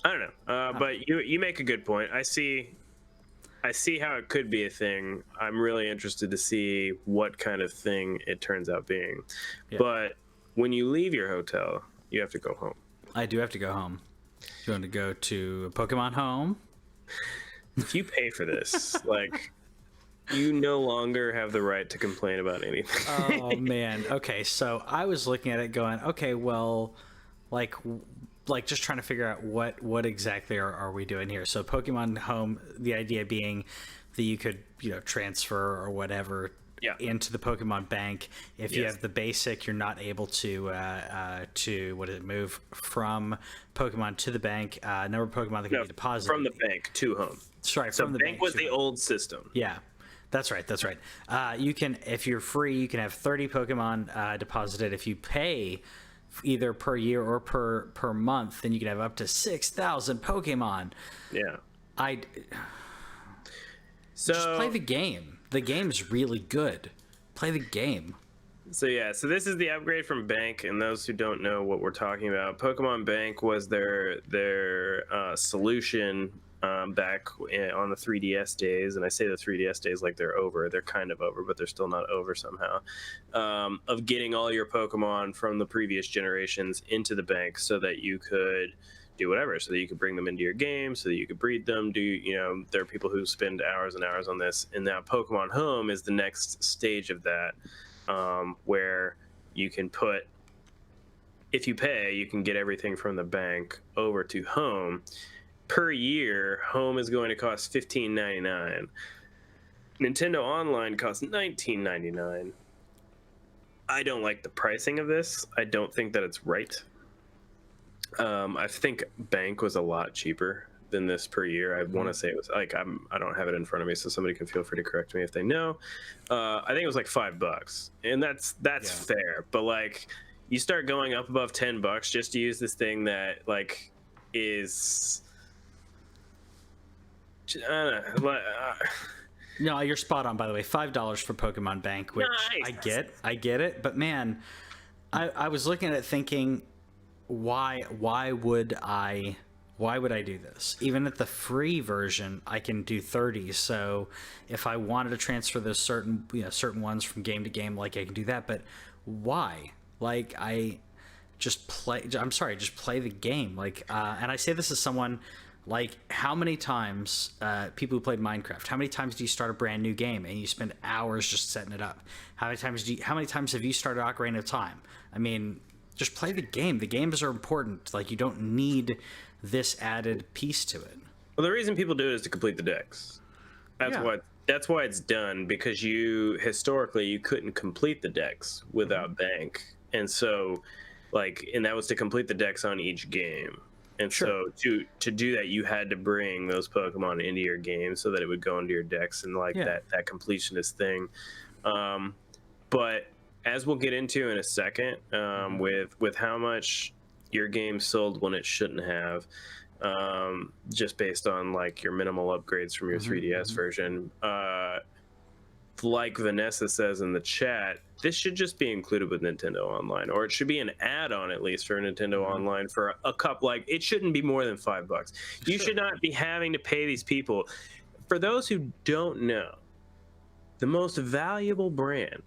don't know, but you make a good point. I see how it could be a thing. I'm really interested to see what kind of thing it turns out being. Yeah. But when you leave your hotel, you have to go home. I do have to go home. You want to go to Pokemon Home? If you pay for this, like, you no longer have the right to complain about anything. Oh man. Okay, so I was looking at it going, okay, well, like just trying to figure out what exactly are we doing here. So Pokemon Home, the idea being that you could transfer or whatever into the Pokemon Bank. If you have the basic, you're not able to move from Pokemon to the bank. Number of Pokemon that can be deposited from the bank to home. Sorry, so from the bank was the old system. Yeah. That's right. You can, if you're free, you can have 30 Pokemon deposited. If you pay either per year or per month, then you can have up to 6,000 Pokemon. Yeah. Just play the game. The game's really good. Play the game. So this is the upgrade from Bank, and those who don't know what we're talking about, Pokemon Bank was their solution back on the 3DS days, and I say the 3DS days like they're over. They're kind of over, but they're still not over somehow, of getting all your Pokemon from the previous generations into the bank so that you could do whatever, so that you could bring them into your game, so that you could breed them, there are people who spend hours and hours on this, and now Pokemon Home is the next stage of that, where you can put, if you pay, you can get everything from the bank over to Home. Per year, Home is going to cost $15.99. Nintendo Online costs $19.99. I don't like the pricing of this. I don't think that it's right. I think Bank was a lot cheaper than this per year. I want to say it was like I don't have it in front of me, so somebody can feel free to correct me if they know. I think it was like $5, and that's fair. But like, you start going up above $10 just to use this thing that like is. No, you're spot on. By the way, $5 for Pokemon Bank, which nice. I get it. But man, I was looking at it thinking, why would I do this? Even at the free version, I can do 30. So if I wanted to transfer those certain ones from game to game, like I can do that. But why? Like just play the game. Like, and I say this as someone. Like, how many times people who played Minecraft, how many times do you start a brand new game and you spend hours just setting it up? How many times have you started Ocarina of Time? I mean, just play the game. The games are important. Like, you don't need this added piece to it. Well, the reason people do it is to complete the decks. That's why it's done, because historically you couldn't complete the decks without Bank. And so and that was to complete the decks on each game. And so to do that, you had to bring those Pokemon into your game so that it would go into your decks and that completionist thing. But as we'll get into in a second, with how much your game sold when it shouldn't have, just based on like your minimal upgrades from your 3DS version, like Vanessa says in the chat, this should just be included with Nintendo Online, or it should be an add-on at least for Nintendo Online for a cup. Like, it shouldn't be more than $5. You should not be having to pay these people. For those who don't know, the most valuable brand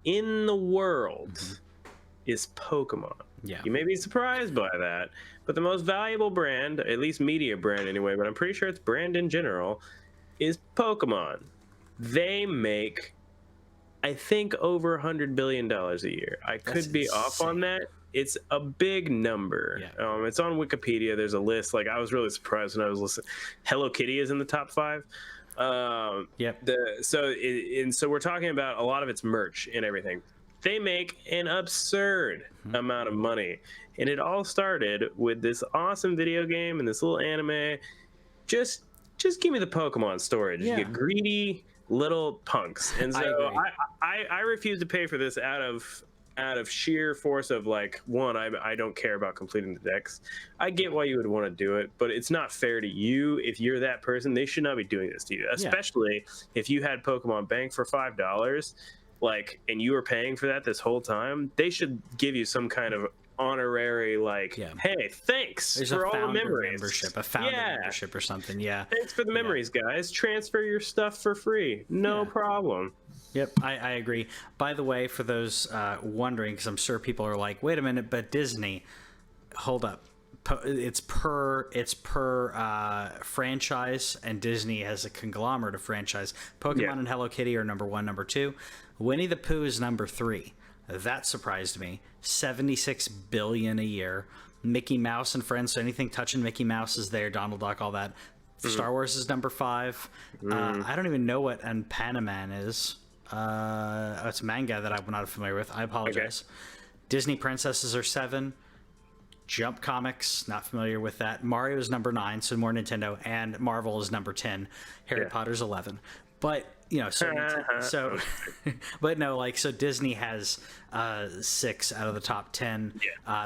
in the world is Pokemon. Yeah. You may be surprised by that, but the most valuable brand, at least media brand anyway, but I'm pretty sure it's brand in general, is Pokemon. They make, I think, over $100 billion a year. I could be off on that. It's a big number. Yeah. It's on Wikipedia. There's a list. Like, I was really surprised when I was listening. Hello Kitty is in the top 5. Yep. So we're talking about a lot of its merch and everything. They make an absurd amount of money, and it all started with this awesome video game and this little anime. Just give me the Pokemon storage. You get greedy little punks, and so I refuse to pay for this out of sheer force of like, one, I don't care about completing the decks. I get why you would want to do it, but it's not fair to you. If you're that person, they should not be doing this to you, especially if you had Pokemon Bank for $5, like, and you were paying for that this whole time. They should give you some kind of honorary, like, hey, thanks for all the memories. A founder membership or something. Thanks for the memories, guys. Transfer your stuff for free. No problem. Yep, I agree. By the way, for those wondering, because I'm sure people are like, wait a minute, but Disney, hold up. It's per franchise, and Disney has a conglomerate of franchise. Pokemon and Hello Kitty are number 1, number 2. Winnie the Pooh is number 3. That surprised me. $76 billion a year. Mickey Mouse and Friends, so anything touching Mickey Mouse is there. Donald Duck, all that. Star Wars is number 5. I don't even know what an Panaman is. It's a manga that I'm not familiar with. I apologize. Okay. Disney princesses are 7. Jump Comics, not familiar with that. Mario is number 9, so more Nintendo, and Marvel is number 10. Harry Potter's 11. But but no, like, so Disney has 6 out of the top 10.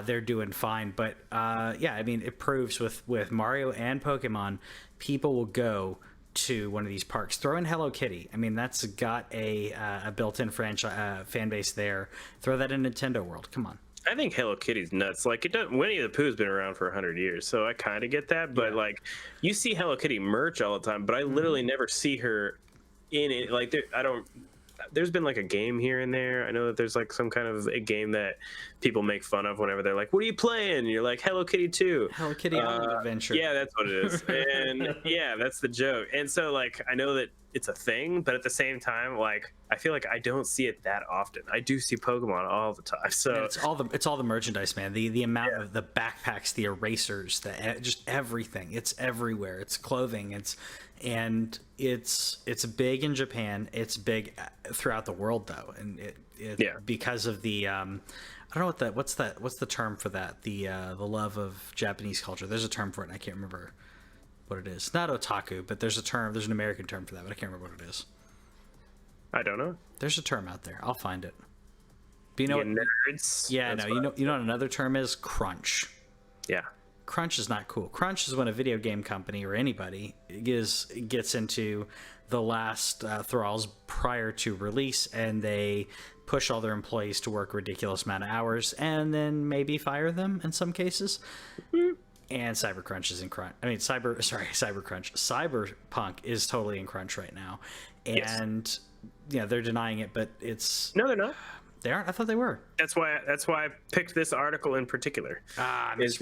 They're doing fine, but I mean, it proves with Mario and Pokemon, people will go to one of these parks. Throw in Hello Kitty. I mean, that's got a built-in franchise fan base there. Throw that in Nintendo World. Come on. I think Hello Kitty's nuts. Like, Winnie the Pooh's been around for 100 years, so I kind of get that. But like, you see Hello Kitty merch all the time, but I literally never see her in it. Like, there's been like a game here and there. I know that there's like some kind of a game that people make fun of whenever they're like, what are you playing? And you're like, Hello Kitty 2. Hello Kitty Island Adventure. Yeah, that's what it is. And that's the joke. And so, like, I know that it's a thing, but at the same time, like I feel like I don't see it that often. I do see Pokemon all the time. So and it's all the merchandise, man. The amount of the backpacks, the erasers, just everything. It's everywhere. It's clothing. It's big in Japan. It's big throughout the world though, and because of the I don't know what's the term for that, the love of Japanese culture. There's a term for it and I can't remember what it is. Not otaku, but there's an American term for that, but I can't remember what it is. I don't know. There's a term out there. I'll find it. But you know, nerds. Yeah, no. You know what another term is? Crunch. Yeah. Crunch is not cool. Crunch is when a video game company or anybody gets into the last thralls prior to release, and they push all their employees to work a ridiculous amount of hours, and then maybe fire them in some cases. And Cybercrunch is in crunch. I mean, Cybercrunch. Cyberpunk is totally in crunch right now, and they're denying it, but it's no, they're not. They aren't. I thought they were. That's why I picked this article in particular. That's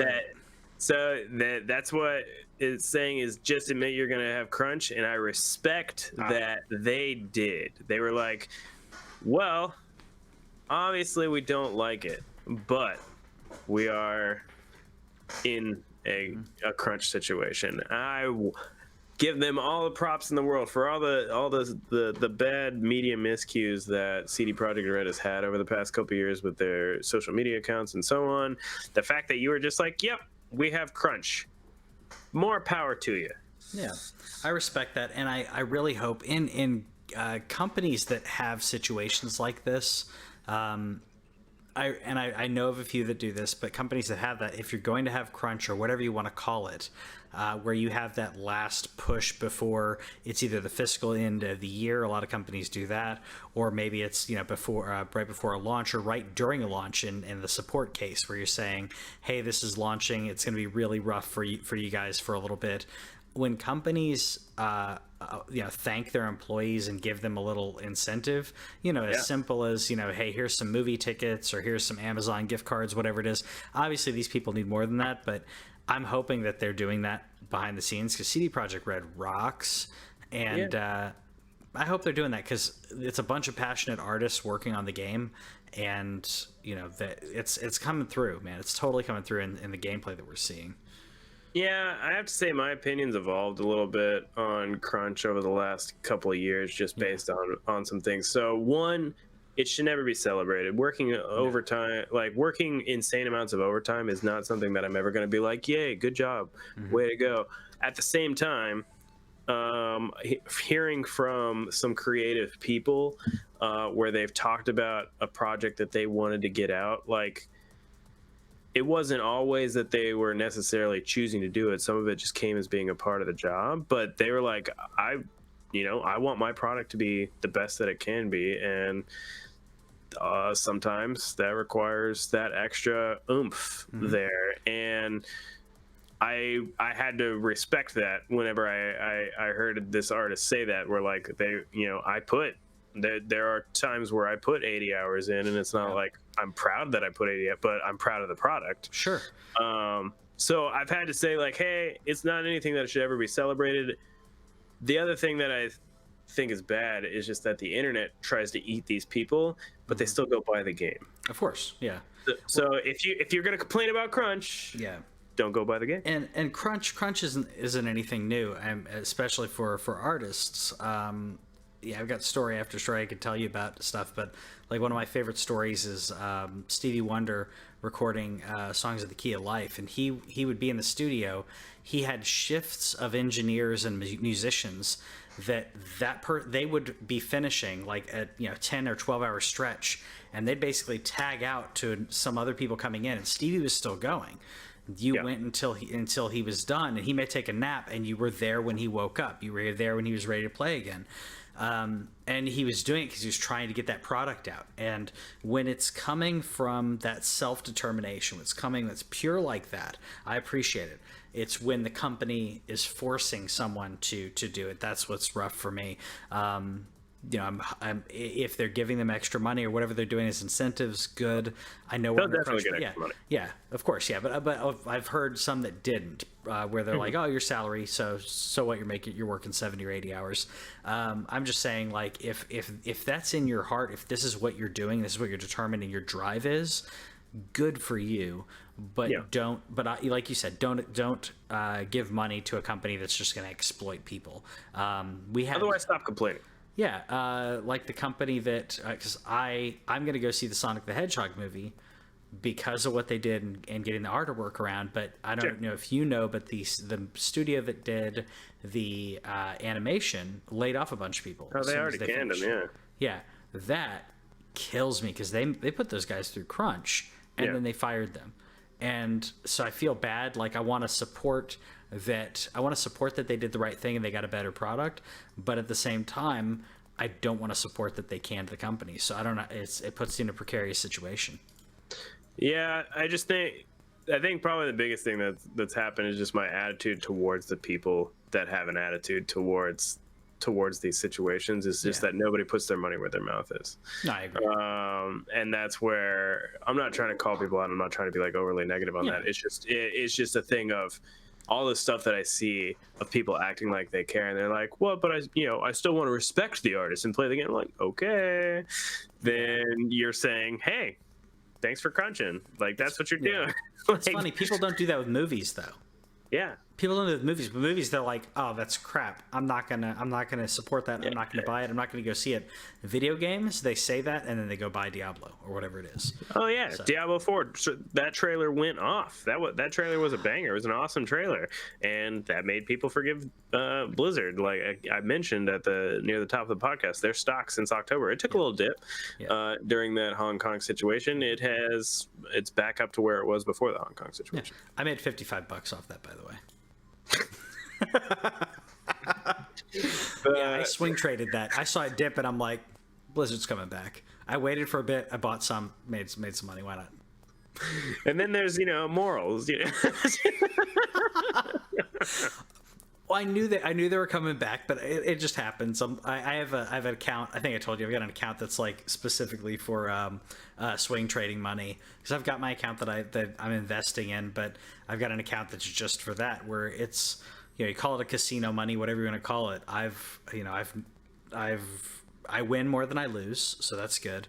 what it's saying is just admit you're gonna have crunch, and I respect that they did. They were like, well, obviously we don't like it, but we are in a crunch situation. I give them all the props in the world for all the bad media miscues that CD Projekt Red has had over the past couple of years with their social media accounts and so on. The fact that you were just like, yep, we have crunch. More power to you. Yeah, I respect that, and I really hope in companies that have situations like this. I know of a few that do this, but companies that have that, if you're going to have crunch or whatever you want to call it, where you have that last push before it's either the fiscal end of the year, a lot of companies do that, or maybe it's before right before a launch or right during a launch in the support case where you're saying, hey, this is launching, it's going to be really rough for you guys for a little bit. When companies thank their employees and give them a little incentive, as simple as hey, here's some movie tickets or here's some Amazon gift cards, whatever it is. Obviously these people need more than that, but I'm hoping that they're doing that behind the scenes because CD Projekt Red rocks, and I hope they're doing that because it's a bunch of passionate artists working on the game, and that it's coming through, man. It's totally coming through in the gameplay that we're seeing. Yeah, I have to say my opinion's evolved a little bit on crunch over the last couple of years, just based on some things. So one, it should never be celebrated. Working overtime, like working insane amounts of overtime, is not something that I'm ever going to be like, yay, good job, way to go. At the same time, hearing from some creative people where they've talked about a project that they wanted to get out, like, it wasn't always that they were necessarily choosing to do it. Some of it just came as being a part of the job, but they were like, I want my product to be the best that it can be. And sometimes that requires that extra oomph there. And I had to respect that whenever I heard this artist say that, where like there are times where I put 80 hours in, and it's not like I'm proud that I put 80, but I'm proud of the product. Sure. So I've had to say, like, hey, it's not anything that should ever be celebrated. The other thing that I think is bad is just that the internet tries to eat these people, but they still go buy the game. Of course, yeah. So if you're gonna complain about crunch, don't go buy the game. And crunch isn't anything new, especially for artists. I've got story after story I could tell you about stuff, but like one of my favorite stories is Stevie Wonder recording Songs of the Key of Life, and he would be in the studio. He had shifts of engineers and musicians they would be finishing like a 10 or 12 hour stretch, and they'd basically tag out to some other people coming in, and Stevie was still going. You went until he was done, and he may take a nap, and you were there when he woke up. You were there when he was ready to play again. And he was doing it because he was trying to get that product out. And when it's coming from that self-determination, it's coming that's pure like that, I appreciate it. It's when the company is forcing someone to do it. That's what's rough for me. if they're giving them extra money or whatever they're doing as incentives, good. I know they'll definitely get extra money. Yeah, of course, yeah. But I've heard some that didn't, where they're like, oh, your salary, so what, you're working 70 or 80 hours. I'm just saying, like, if that's in your heart, if this is what you're doing, this is what you're determining your drive is, good for you. But like you said, don't give money to a company that's just going to exploit people. Otherwise, stop complaining. Yeah, like the company that, because I'm going to go see the Sonic the Hedgehog movie because of what they did and getting the artwork around. But I don't know if you know, but the studio that did the animation laid off a bunch of people. Oh, they already canned them, yeah. Yeah, that kills me because they put those guys through crunch and then they fired them. And so I feel bad. Like, I want to support that. I want to support that they did the right thing and they got a better product. But at the same time, I don't want to support that they canned the company. So I don't know. It puts you in a precarious situation. Yeah, I think probably the biggest thing that's happened is just my attitude towards the people that have an attitude towards these situations is just that nobody puts their money where their mouth is. No, I agree. And that's where I'm not trying to call people out. I'm not trying to be like overly negative on that. It's just a thing of all the stuff that I see of people acting like they care, and they're like, well, but I still want to respect the artist and play the game. I'm like, okay, then you're saying, hey, thanks for crunching. Like, that's what you're doing. It's funny. People don't do that with movies, though. Yeah. People don't do it with movies. But movies, they're like, oh, that's crap. I'm not gonna support that. I'm not gonna buy it. I'm not gonna go see it. Video games, they say that and then they go buy Diablo or whatever it is. Oh yeah, so. Diablo 4. That trailer went off. That trailer was a banger. It was an awesome trailer, and that made people forgive Blizzard. Like I mentioned near the top of the podcast, their stock since October, it took a little dip during that Hong Kong situation. It's back up to where it was before the Hong Kong situation. Yeah. I made $55 off that, by the way. I swing traded that. I saw it dip and I'm like, Blizzard's coming back. I waited for a bit. I bought some, made some money. Why not? And then there's morals. Well, I knew they were coming back, but it just happens. I have an account. I think I told you I've got an account that's like specifically for swing trading money, because I've got my account that I'm investing in, but I've got an account that's just for that, where it's you call it a casino money, whatever you want to call it. I win more than I lose, so that's good.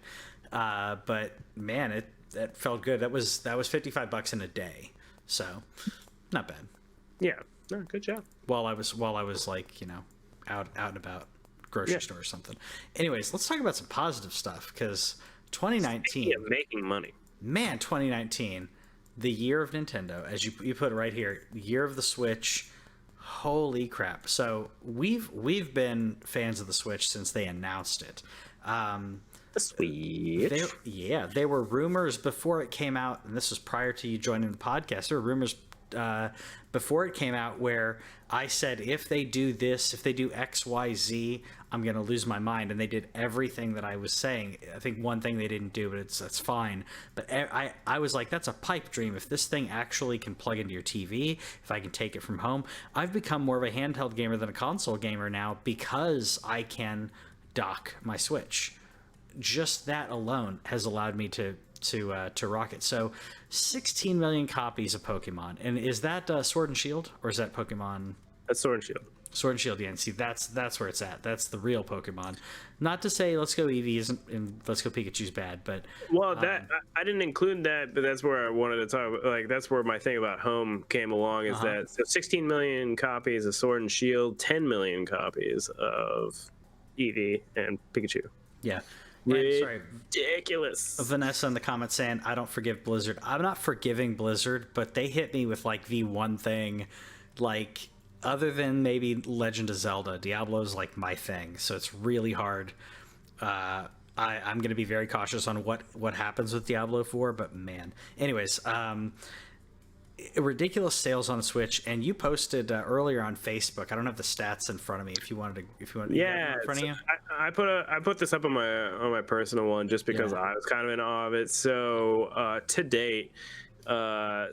But man, that felt good. That was $55 in a day, so not bad. Yeah. No, good job. While I was like, out and about, grocery store or something. Anyways, let's talk about some positive stuff, because 2019, making money. Man, 2019, the year of Nintendo, as you put it right here, year of the Switch. Holy crap! So we've been fans of the Switch since they announced it. The Switch. There were rumors before it came out, and this was prior to you joining the podcast. There were rumors before it came out where I said, if they do this, if they do X, Y, Z, I'm going to lose my mind. And they did everything that I was saying. I think one thing they didn't do, but that's fine. But I was like, that's a pipe dream. If this thing actually can plug into your TV, if I can take it from home. I've become more of a handheld gamer than a console gamer now, because I can dock my Switch. Just that alone has allowed me to rock it. So 16 million copies of Pokemon. And is that Sword and Shield, or is that Pokemon? That's Sword and Shield. Sword and Shield, yeah. And see, that's where it's at. That's the real Pokemon. Not to say Let's Go Eevee isn't and Let's Go Pikachu's bad, but I didn't include that, but that's where I wanted to talk. Like, that's where my thing about home came along. Is that 16 million copies of Sword and Shield, 10 million copies of Eevee and Pikachu. Yeah. Ridiculous. Vanessa in the comments saying, I don't forgive Blizzard. I'm not forgiving Blizzard, but they hit me with like the one thing, like, other than maybe Legend of Zelda, Diablo's like my thing, so it's really hard. I'm going to be very cautious on what happens with Diablo 4, but man. Anyways, ridiculous sales on the Switch, and you posted earlier on Facebook. I don't have the stats in front of me. If you wanted to yeah, in front of you. I put this up on my personal one just because I was kind of in awe of it. So to date,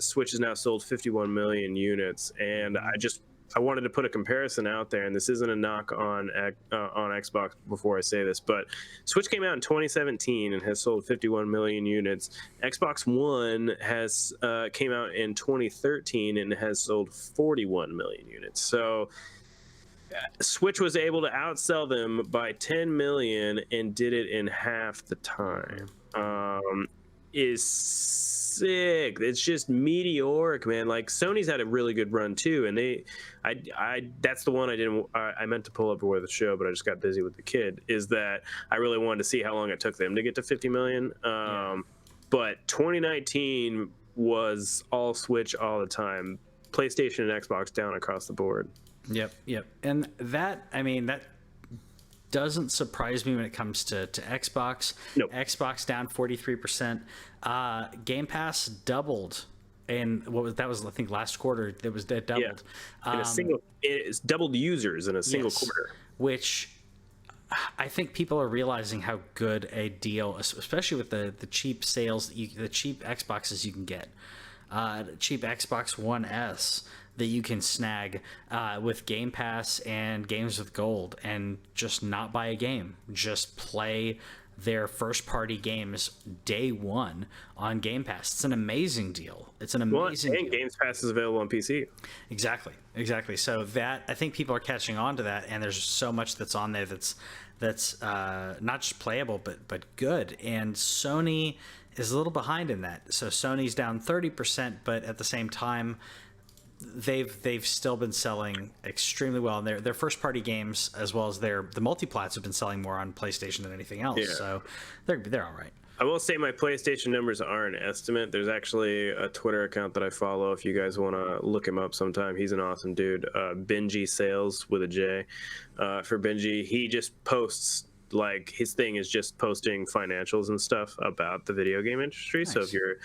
Switch has now sold 51 million units, and I just I wanted to put a comparison out there, and this isn't a knock on Xbox before I say this, but Switch came out in 2017 and has sold 51 million units. Xbox One has came out in 2013 and has sold 41 million units. So Switch was able to outsell them by 10 million and did it in half the time. Is sick. It's just meteoric, man. Like Sony's had a really good run too, and that's the one I meant to pull up before the show, but I just got busy with the kid. Is that I really wanted to see how long it took them to get to 50 million. But 2019 was all Switch all the time. PlayStation and Xbox down across the board. Yep. And that, I mean, that doesn't surprise me when it comes to Xbox. Nope. Xbox down 43%. Game Pass doubled. And that was I think last quarter that doubled. Yeah. It's doubled users in a single quarter. Which I think people are realizing how good a deal, especially with the cheap sales, the cheap Xboxes you can get. Cheap Xbox One S that you can snag with Game Pass and Games with Gold and just not buy a game. Just play their first-party games day one on Game Pass. It's an amazing deal. It's an amazing deal. And Games Pass is available on PC. Exactly. So that, I think people are catching on to that, and there's so much that's on there that's not just playable but good. And Sony is a little behind in that. So Sony's down 30%, but at the same time, they've still been selling extremely well, and their first party games as well as the multiplats have been selling more on PlayStation than anything else. Yeah. So they're all right. I will say my PlayStation numbers are an estimate. There's actually a Twitter account that I follow if you guys want to look him up sometime. He's an awesome dude. Benji Sales with a J. For Benji, he just posts, like, his thing is just posting financials and stuff about the video game industry. Nice. So if you're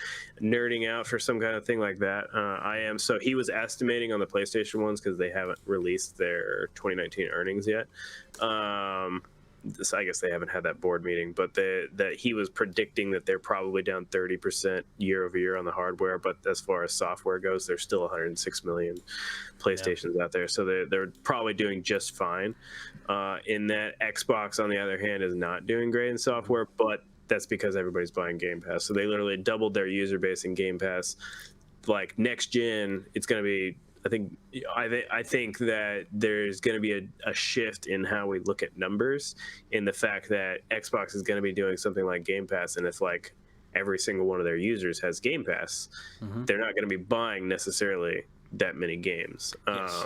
nerding out for some kind of thing like that, I am. So he was estimating on the PlayStation ones because they haven't released their 2019 earnings yet. So I guess they haven't had that board meeting, but that he was predicting that they're probably down 30% year over year on the hardware. But as far as software goes, there's still 106 million PlayStations out there. So they're probably doing just fine. In that Xbox, on the other hand, is not doing great in software, but that's because everybody's buying Game Pass. So they literally doubled their user base in Game Pass. Like next gen, it's going to be, I think that there's going to be a shift in how we look at numbers, in the fact that Xbox is going to be doing something like Game Pass, and if like every single one of their users has Game Pass, they're not going to be buying necessarily that many games. Yes.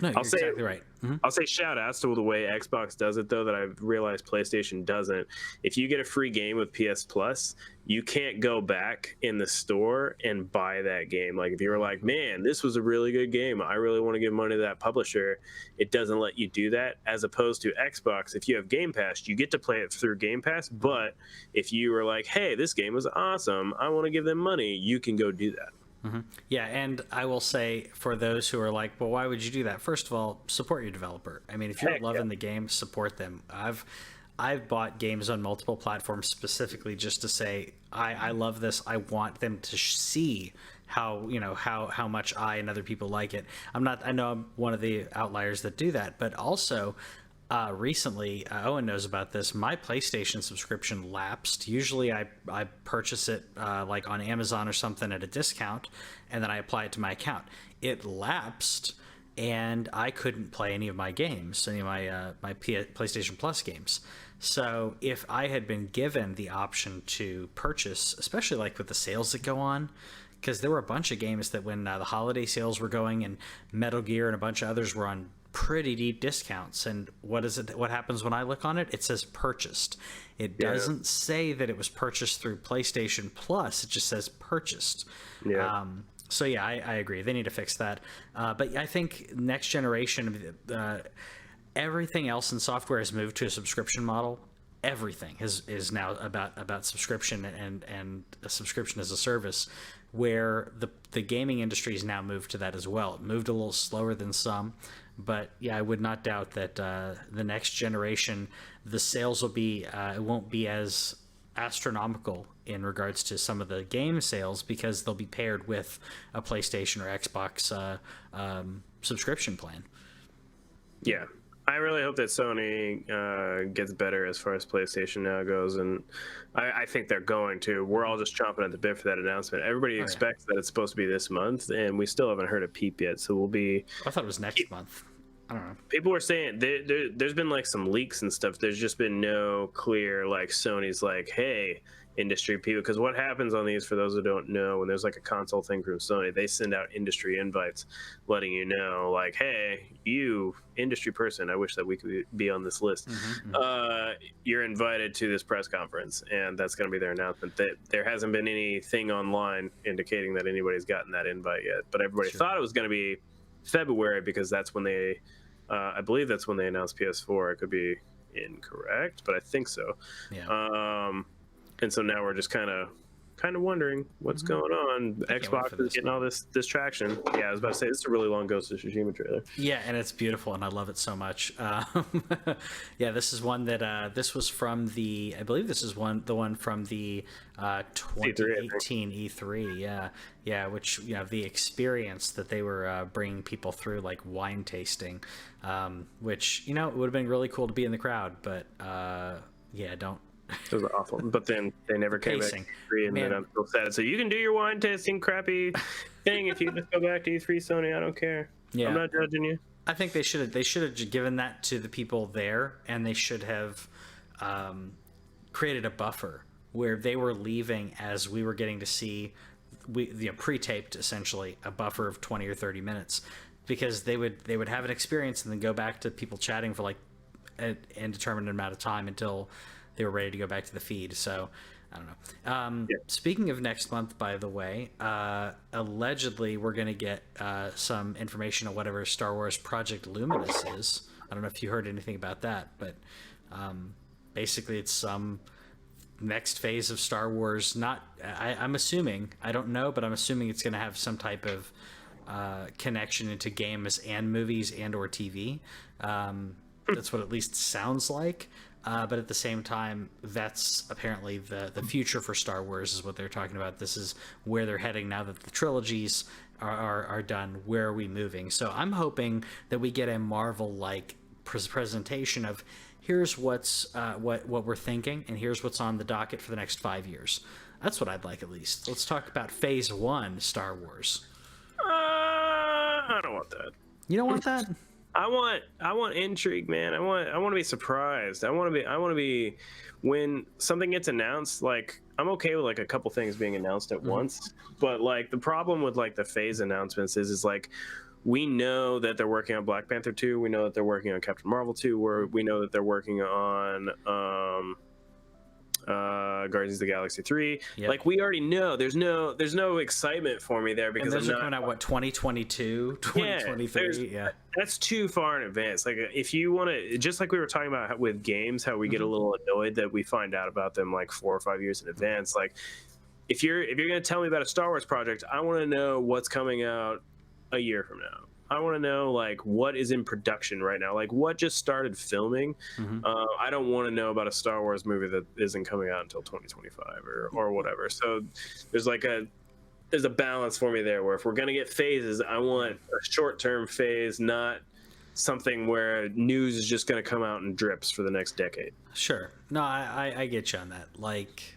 No, you're exactly right. I'll say shout outs to the way Xbox does it, though, that I've realized PlayStation doesn't. If you get a free game with PS Plus, you can't go back in the store and buy that game. Like if you were like, man, this was a really good game, I really want to give money to that publisher, it doesn't let you do that. As opposed to Xbox, if you have Game Pass, you get to play it through Game Pass. But if you were like, hey, this game was awesome, I want to give them money, you can go do that. Yeah, and I will say, for those who are like, well, why would you do that? First of all, support your developer. I mean, if you're loving the game, support them. I've bought games on multiple platforms specifically just to say, I love this. I want them to see how much I and other people like it. I know I'm one of the outliers that do that, but also recently, Owen knows about this, my PlayStation subscription lapsed. Usually I purchase it like on Amazon or something at a discount, and then I apply it to my account. It lapsed, and I couldn't play any of my games, any of my PlayStation Plus games. So if I had been given the option to purchase, especially like with the sales that go on, because there were a bunch of games that when the holiday sales were going, and Metal Gear and a bunch of others were on pretty deep discounts, and what happens when I look on it? It says purchased. It doesn't say that it was purchased through PlayStation Plus. It just says purchased. So yeah, I agree, they need to fix that. But I think next generation, everything else in software has moved to a subscription model. Everything is now about subscription and a subscription as a service, where the gaming industry has now moved to that as well. It moved a little slower than some, but yeah, I would not doubt that the next generation, the sales will be it won't be as astronomical in regards to some of the game sales, because they'll be paired with a PlayStation or Xbox subscription plan. Yeah. I really hope that Sony gets better as far as PlayStation now goes, and I think they're going to. We're all just chomping at the bit for that announcement. Everybody expects that it's supposed to be this month, and we still haven't heard a peep yet. So we'll be. I thought it was next month. I don't know. People were saying there's been like some leaks and stuff. There's just been no clear like Sony's like, hey, industry people, because what happens on these, for those who don't know, when there's like a console thing from Sony, they send out industry invites letting you know like, hey, you industry person, I wish that we could be on this list. You're invited to this press conference, and that's going to be their announcement. That there hasn't been anything online indicating that anybody's gotten that invite yet, but everybody thought it was going to be February because that's when they I believe that's when they announced PS4. I could be incorrect, but I think so. And so now we're just kind of wondering what's going on. Xbox is getting all this traction. Yeah, I was about to say, this is a really long Ghost of Tsushima trailer. Yeah, and it's beautiful, and I love it so much. Yeah, this is one that this was from the, I believe this is the one from the 2018 E3. Yeah, which, you know, the experience that they were bringing people through, like wine tasting, which, you know, it would have been really cool to be in the crowd, but yeah, don't. It was awful, but then they never came back to E3, and then I'm so sad. So you can do your wine tasting crappy thing if you just go back to E3, Sony. I don't care. Yeah, I'm not judging you. I think they should have given that to the people there, and they should have created a buffer where they were leaving as we were getting to see, pre-taped essentially a buffer of 20 or 30 minutes, because they would have an experience and then go back to people chatting for like an indeterminate amount of time until they were ready to go back to the feed. So I don't know. Speaking of next month, by the way, allegedly we're going to get some information on whatever Star Wars Project Luminous is. I don't know if you heard anything about that, but basically it's some next phase of Star Wars. I'm assuming, I don't know, but I'm assuming it's going to have some type of connection into games and movies and or TV. That's what it at least sounds like. But at the same time, that's apparently the future for Star Wars is what they're talking about. This is where they're heading now that the trilogies are done. Where are we moving? So I'm hoping that we get a Marvel-like presentation of here's what we're thinking, and here's what's on the docket for the next 5 years. That's what I'd like, at least. Let's talk about Phase 1 Star Wars. I don't want that. You don't want that? I want intrigue, man. I want to be surprised. I want to be when something gets announced. Like, I'm okay with like a couple things being announced at once, but like the problem with like the phase announcements is like we know that they're working on Black Panther 2. We know that they're working on Captain Marvel 2. We know that they're working on Guardians of the Galaxy 3. Yep. Like, we already know. There's no excitement for me there because those are coming out 2022, 2023. Yeah, that's too far in advance. Like, if you want to, just like we were talking about with games, how we get a little annoyed that we find out about them like 4 or 5 years in advance. Like, if you're going to tell me about a Star Wars project, I want to know what's coming out a year from now. I want to know like what is in production right now, like what just started filming. I don't want to know about a Star Wars movie that isn't coming out until 2025 or whatever. So there's a balance for me there where if we're going to get phases, I want a short-term phase, not something where news is just going to come out in drips for the next decade. Sure. No, I get you on that. Like,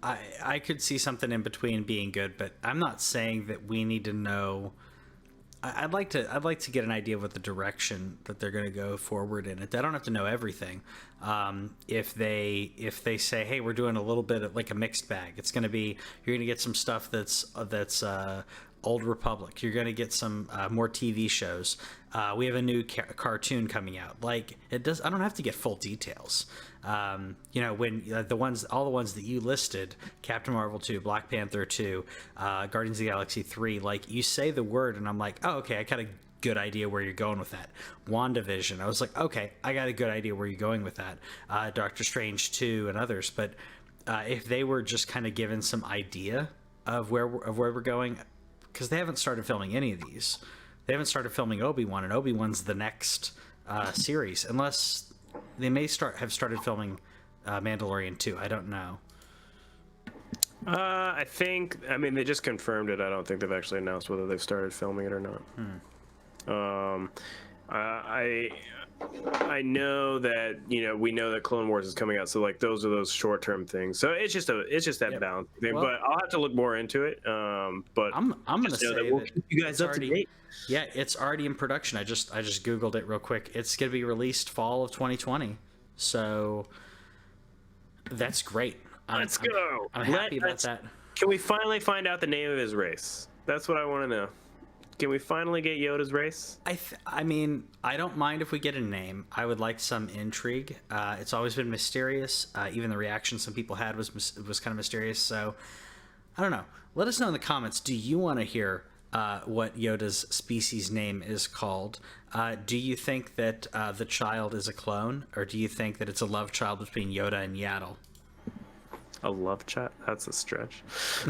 I could see something in between being good, but I'm not saying that we need to know. I'd like to get an idea of what the direction that they're going to go forward in it. I don't have to know everything. If they say, hey, we're doing a little bit of like a mixed bag, it's going to be, you're going to get some stuff that's Old Republic. You're going to get some more TV shows. We have a new cartoon coming out. Like, I don't have to get full details. When all the ones that you listed, Captain Marvel 2, Black Panther 2, Guardians of the Galaxy 3, like, you say the word and I'm like, oh, okay, I got a good idea where you're going with that. WandaVision, I was like, okay, I got a good idea where you're going with that. Doctor Strange 2 and others. But if they were just kind of given some idea of where we're going, because they haven't started filming any of these. They haven't started filming Obi Wan, and Obi Wan's the next series, unless they may have started filming Mandalorian 2. I don't know. I mean, they just confirmed it. I don't think they've actually announced whether they've started filming it or not. I know that we know that Clone Wars is coming out, so like those are those short-term things. So it's just that balance thing. Well, but I'll have to look more into it. But I'm gonna say that we'll keep you guys up to date. Yeah, it's already in production. I just googled it real quick. It's gonna be released fall of 2020. So that's great. Let's go. I'm happy about that. Can we finally find out the name of his race? That's what I want to know. Can we finally get Yoda's race? I mean, I don't mind if we get a name. I would like some intrigue. It's always been mysterious. Even the reaction some people had was kind of mysterious. So, I don't know. Let us know in the comments. Do you want to hear what Yoda's species name is called? Do you think that the child is a clone? Or do you think that it's a love child between Yoda and Yaddle? A love child? That's a stretch.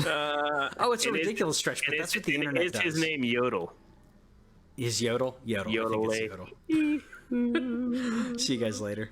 Oh, it's a ridiculous stretch, but that's what the internet does. Is his name Yodel? Is Yodel? Yodel. I think it's Yodel. See you guys later.